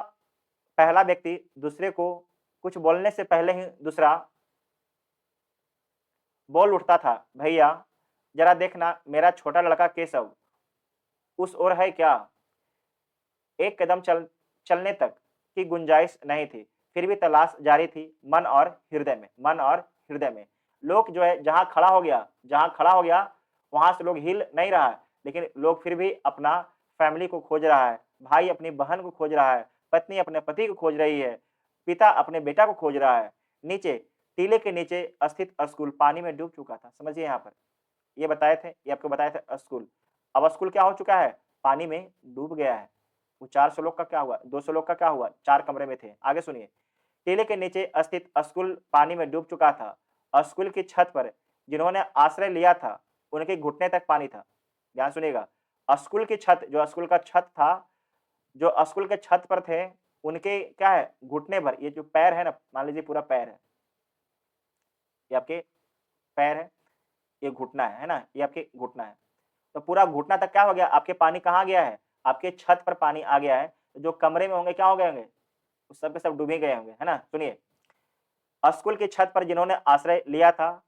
पहला व्यक्ति दूसरे को कुछ बोलने से पहले ही दूसरा बोल उठता था, भैया जरा देखना, मेरा छोटा लड़का केशव उस ओर है क्या? एक कदम चलने तक की गुंजाइश नहीं थी, फिर भी तलाश जारी थी मन और हृदय में। लोग जो है जहां खड़ा हो गया वहां से लोग हिल नहीं रहा है, लेकिन लोग फिर भी अपना फैमिली को खोज रहा है। भाई अपनी बहन को खोज रहा है, पत्नी अपने पति को खोज रही है, पिता अपने बेटा को खोज रहा है। नीचे टीले के नीचे स्थित स्कूल पानी में डूब चुका था। समझिए, यहाँ पर ये आपको बताए थे स्कूल। अब स्कूल क्या हो चुका है? पानी में डूब गया है। वो 400 लोग का क्या हुआ? 200 लोग का क्या हुआ? 4 कमरे में थे। आगे सुनिए, टीले के नीचे स्थित स्कूल पानी में डूब चुका था। स्कूल की छत पर जिन्होंने आश्रय लिया था, उनके घुटने तक पानी था। ध्यान सुनिएगा, स्कूल की छत, जो स्कूल का छत था, जो स्कूल के छत पर थे, उनके क्या है? घुटने भर। ये जो पैर है ना, मान लीजिए पूरा पैर है, ये आपके पैर है, ये घुटना है ना, ये आपके घुटना है। तो पूरा घुटना तक क्या हो गया? आपके पानी कहाँ गया है? आपके छत पर पानी आ गया है। तो जो कमरे में होंगे क्या हो गए होंगे? सब के सब डूबे गए होंगे, है ना? सुनिए, स्कूल की छत पर जिन्होंने आश्रय लिया था,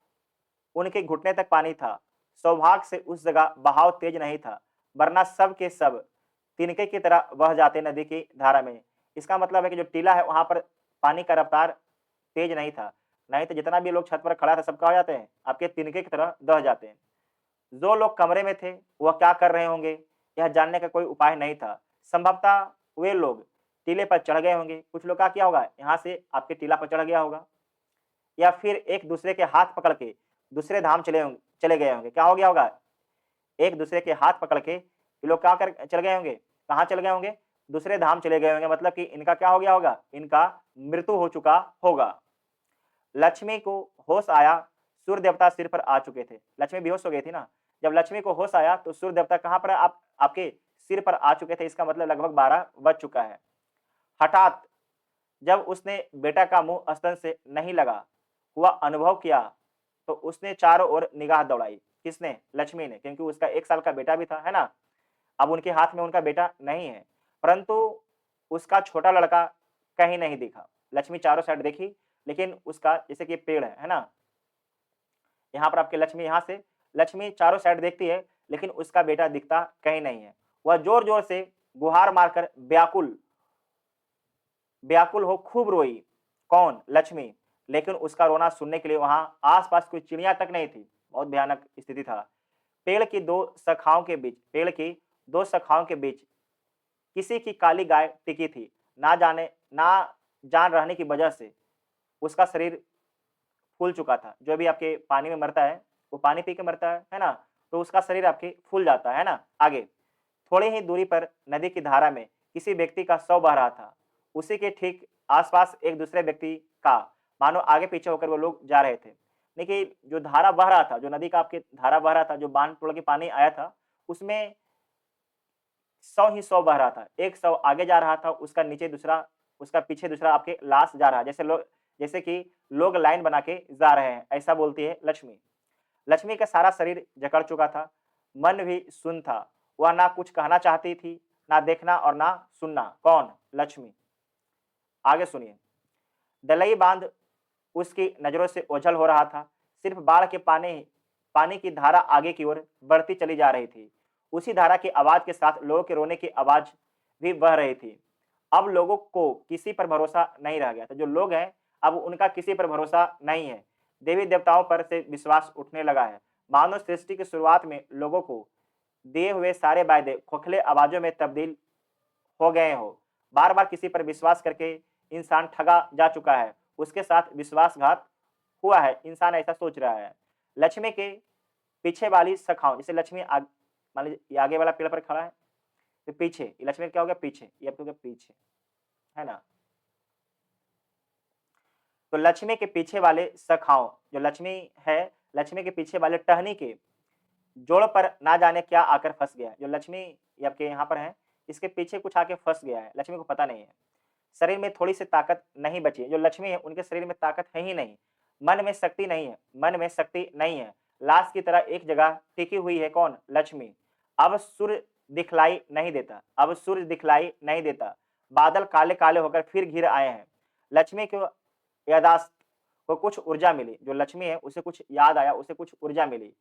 उनके घुटने तक पानी था। सौभाग्य से उस जगह बहाव तेज नहीं था, वरना सब के सब तिनके की तरह बह जाते नदी की धारा में। इसका मतलब है कि जो टीला है वहां पर पानी का रफ्तार तेज नहीं था, नहीं तो जितना भी लोग छत पर खड़ा था सब क्या हो जाते हैं? आपके तिनके की तरह दह जाते हैं। जो लोग कमरे में थे वह क्या कर रहे होंगे, यह जानने का कोई उपाय नहीं था। संभवतः वे लोग टीले पर चढ़ गए होंगे। कुछ लोग का क्या होगा, यहाँ से आपके टीला पर चढ़ गया होगा, या फिर एक दूसरे के हाथ पकड़ के दूसरे धाम चले गए होंगे। क्या हो गया होगा? एक दूसरे के हाथ पकड़ के ये लोग क्या कर चल गए होंगे? कहाँ चल गए होंगे? दूसरे धाम चले गए होंगे। मतलब कि इनका क्या हो गया होगा? इनका मृत्यु हो चुका होगा। लक्ष्मी को होश आया, सूर्य देवता सिर पर आ चुके थे। लक्ष्मी बेहोश हो गई थी ना। जब लक्ष्मी को होश आया तो सूर्य देवता कहाँ पर आपके सिर पर आ चुके थे। इसका मतलब लगभग 12 बज चुका है। हठात जब उसने बेटा का मुंह स्तन से नहीं लगा हुआ अनुभव किया, तो उसने चारों ओर निगाह दौड़ाई। किसने? लक्ष्मी ने, क्योंकि उसका 1 साल का बेटा भी था, है ना। अब उनके हाथ में उनका बेटा नहीं है, परंतु उसका छोटा लड़का कहीं नहीं दिखा। लक्ष्मी चारों साइड देखी, लेकिन उसका, जैसे कि पेड़ है ना, यहाँ पर आपके लक्ष्मी चारों साइड देखती है, लेकिन उसका बेटा दिखता कहीं नहीं है। वह जोर जोर से गुहार मारकर व्याकुल व्याकुल हो खूब रोई। कौन? लक्ष्मी। लेकिन उसका रोना सुनने के लिए वहां आसपास कोई चिड़िया तक नहीं थी। बहुत भयानक स्थिति था। पेड़ की दो शाखाओं के बीच किसी की काली गाय टिकी थी। ना जान रहने की वजह से उसका शरीर फूल चुका था। जो भी आपके पानी में मरता है वो पानी पी के मरता है ना, तो उसका शरीर आपके फूल जाता है ना। आगे थोड़ी ही दूरी पर नदी की धारा में किसी व्यक्ति का शव बह रहा था। उसी के ठीक आसपास एक दूसरे व्यक्ति का, मानो आगे पीछे होकर वो लोग जा रहे थे। देखिए, जो धारा बह रहा था, जो नदी का आपके धारा बह रहा था, जो बांध तोड़ के पानी आया था, उसमें 100 ही 100 बह रहा था, एक 100 आगे जा रहा था, उसका नीचे दूसरा, उसका पीछे दूसरा आपके लास्ट जा रहा है, जैसे कि लोग लाइन बना के जा रहे हैं, ऐसा बोलती है लक्ष्मी। लक्ष्मी का सारा शरीर जकड़ चुका था, मन भी सुन्न था, वह ना कुछ कहना चाहती थी, ना देखना और ना सुनना। कौन? लक्ष्मी। आगे सुनिए। दलई बांध उसकी नजरों से ओझल हो रहा था, सिर्फ बाढ़ के पानी की धारा आगे की ओर बढ़ती चली जा रही थी। उसी धारा की आवाज के साथ लोगों के रोने की आवाज भी बह रही थी। अब लोगों को किसी पर भरोसा नहीं रह गया। तो जो लोग हैं, अब उनका किसी पर भरोसा नहीं है। देवी देवताओं पर से विश्वास उठने लगा है। मानव सृष्टि की शुरुआत में लोगों को दिए हुए सारे वायदे खोखले आवाजों में तब्दील हो गए हो। बार बार किसी पर विश्वास करके इंसान ठगा जा चुका है, उसके साथ विश्वासघात हुआ है, इंसान ऐसा सोच रहा है। लक्ष्मी के पीछे वाली शाखाओं, जैसे मान लीजिए ये आगे वाला पेड़ पर खड़ा है, तो पीछे ये लक्ष्मी क्या हो गया? पीछे, ये आपको हो गया पीछे, है ना। तो लक्ष्मी के पीछे वाले शाखाओं, जो लक्ष्मी है, लक्ष्मी के पीछे वाले टहनी के जोड़ पर ना जाने क्या आकर फंस गया है। जो लक्ष्मी ये आपके यहाँ पर है, इसके पीछे कुछ आके फंस गया है, लक्ष्मी को पता नहीं है। शरीर में थोड़ी सी ताकत नहीं बची है। जो लक्ष्मी है, उनके शरीर में ताकत है ही नहीं, मन में शक्ति नहीं है, मन में शक्ति नहीं है। लाश की तरह एक जगह टिकी हुई है। कौन? लक्ष्मी। अब सूर्य दिखलाई नहीं देता, अब सूर्य दिखलाई नहीं देता। बादल काले काले होकर फिर घिर आए हैं। लक्ष्मी को यादाश्त को कुछ ऊर्जा मिली। जो लक्ष्मी है, उसे कुछ याद आया, उसे कुछ ऊर्जा मिली।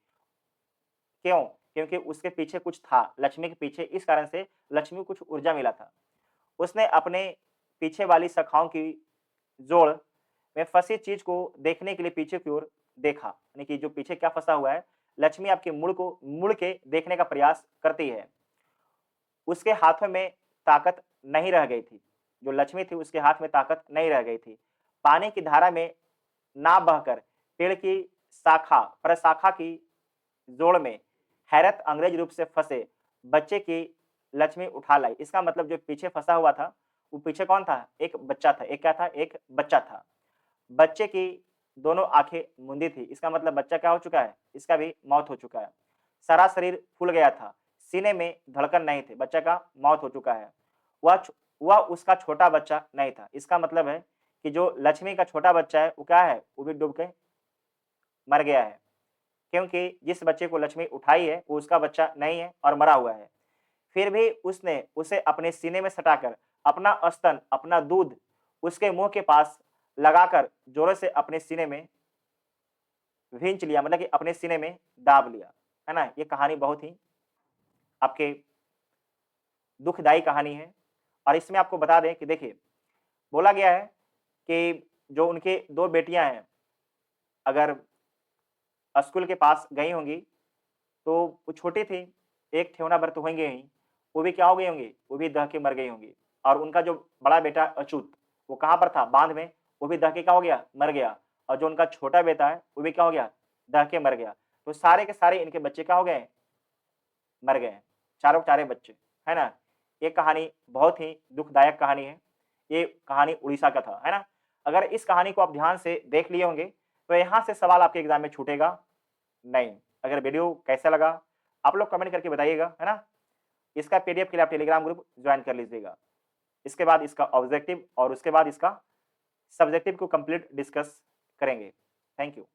क्यों? क्योंकि उसके पीछे कुछ था। लक्ष्मी के पीछे इस कारण से लक्ष्मी को कुछ ऊर्जा मिला था। उसने अपने पीछे वाली शाखाओं की जोड़ में फंसी चीज को देखने के लिए पीछे की ओर देखा, यानी कि जो पीछे क्या फंसा हुआ है, लक्ष्मी आपके मूल को मुड़ के देखने का प्रयास करती है। उसके हाथों में ताकत नहीं रह गई थी। जो लक्ष्मी थी, उसके हाथ में ताकत नहीं रह गई थी। पानी की धारा में ना बहकर पेड़ की शाखा प्रशाखा की जोड़ में हैरत अंग्रेज रूप से फंसे बच्चे की लक्ष्मी उठा लाई। इसका मतलब जो पीछे फंसा हुआ था, वो पीछे कौन था? एक बच्चा था। एक क्या था? एक बच्चा था। बच्चे की दोनों आंखें मूंदी थी। इसका मतलब बच्चा क्या हो चुका है? इसका भी मौत हो चुका है। सारा शरीर फूल गया था, सीने में धड़कन नहीं थे, बच्चा का मौत हो चुका है। वह उसका छोटा बच्चा नहीं था। इसका मतलब है कि जो लक्ष्मी का छोटा बच्चा है, वो क्या है? वो भी डूब के मर गया है, क्योंकि जिस बच्चे को लक्ष्मी उठाई है, वो उसका बच्चा नहीं है और मरा हुआ है। फिर भी उसने उसे अपने सीने में सटाकर अपना स्तन, अपना दूध उसके मुंह के पास लगाकर जोरों से अपने सीने में भींच लिया, मतलब कि अपने सीने में दाब लिया, है ना। ये कहानी बहुत ही आपके दुखदायी कहानी है। और इसमें आपको बता दें कि देखिए, बोला गया है कि जो उनके 2 बेटियां हैं, अगर स्कूल के पास गई होंगी, तो वो छोटी थी, एक ठेवना भर तो होंगे ही, वो भी क्या हो गई होंगी? वो भी दह के मर गई होंगी। और उनका जो बड़ा बेटा अच्युत, वो कहाँ पर था? बाँध में, वो भी दह के क्या हो गया? मर गया। और जो उनका छोटा बेटा है, वो भी क्या हो गया? दह के मर गया। तो सारे के सारे इनके बच्चे क्या हो गए? मर गए। चारों के चारे बच्चे, है ना। ये कहानी बहुत ही दुखदायक कहानी है। ये कहानी उड़ीसा का था, है ना। अगर इस कहानी को आप ध्यान से देख लिए होंगे, तो यहाँ से सवाल आपके एग्जाम में छूटेगा नहीं। अगर वीडियो कैसा लगा, आप लोग कमेंट करके बताइएगा, है ना। इसका पीडीएफ के लिए आप टेलीग्राम ग्रुप ज्वाइन कर लीजिएगा। इसके बाद इसका ऑब्जेक्टिव और उसके बाद इसका सब्जेक्टिव को कंप्लीट डिस्कस करेंगे। Thank you.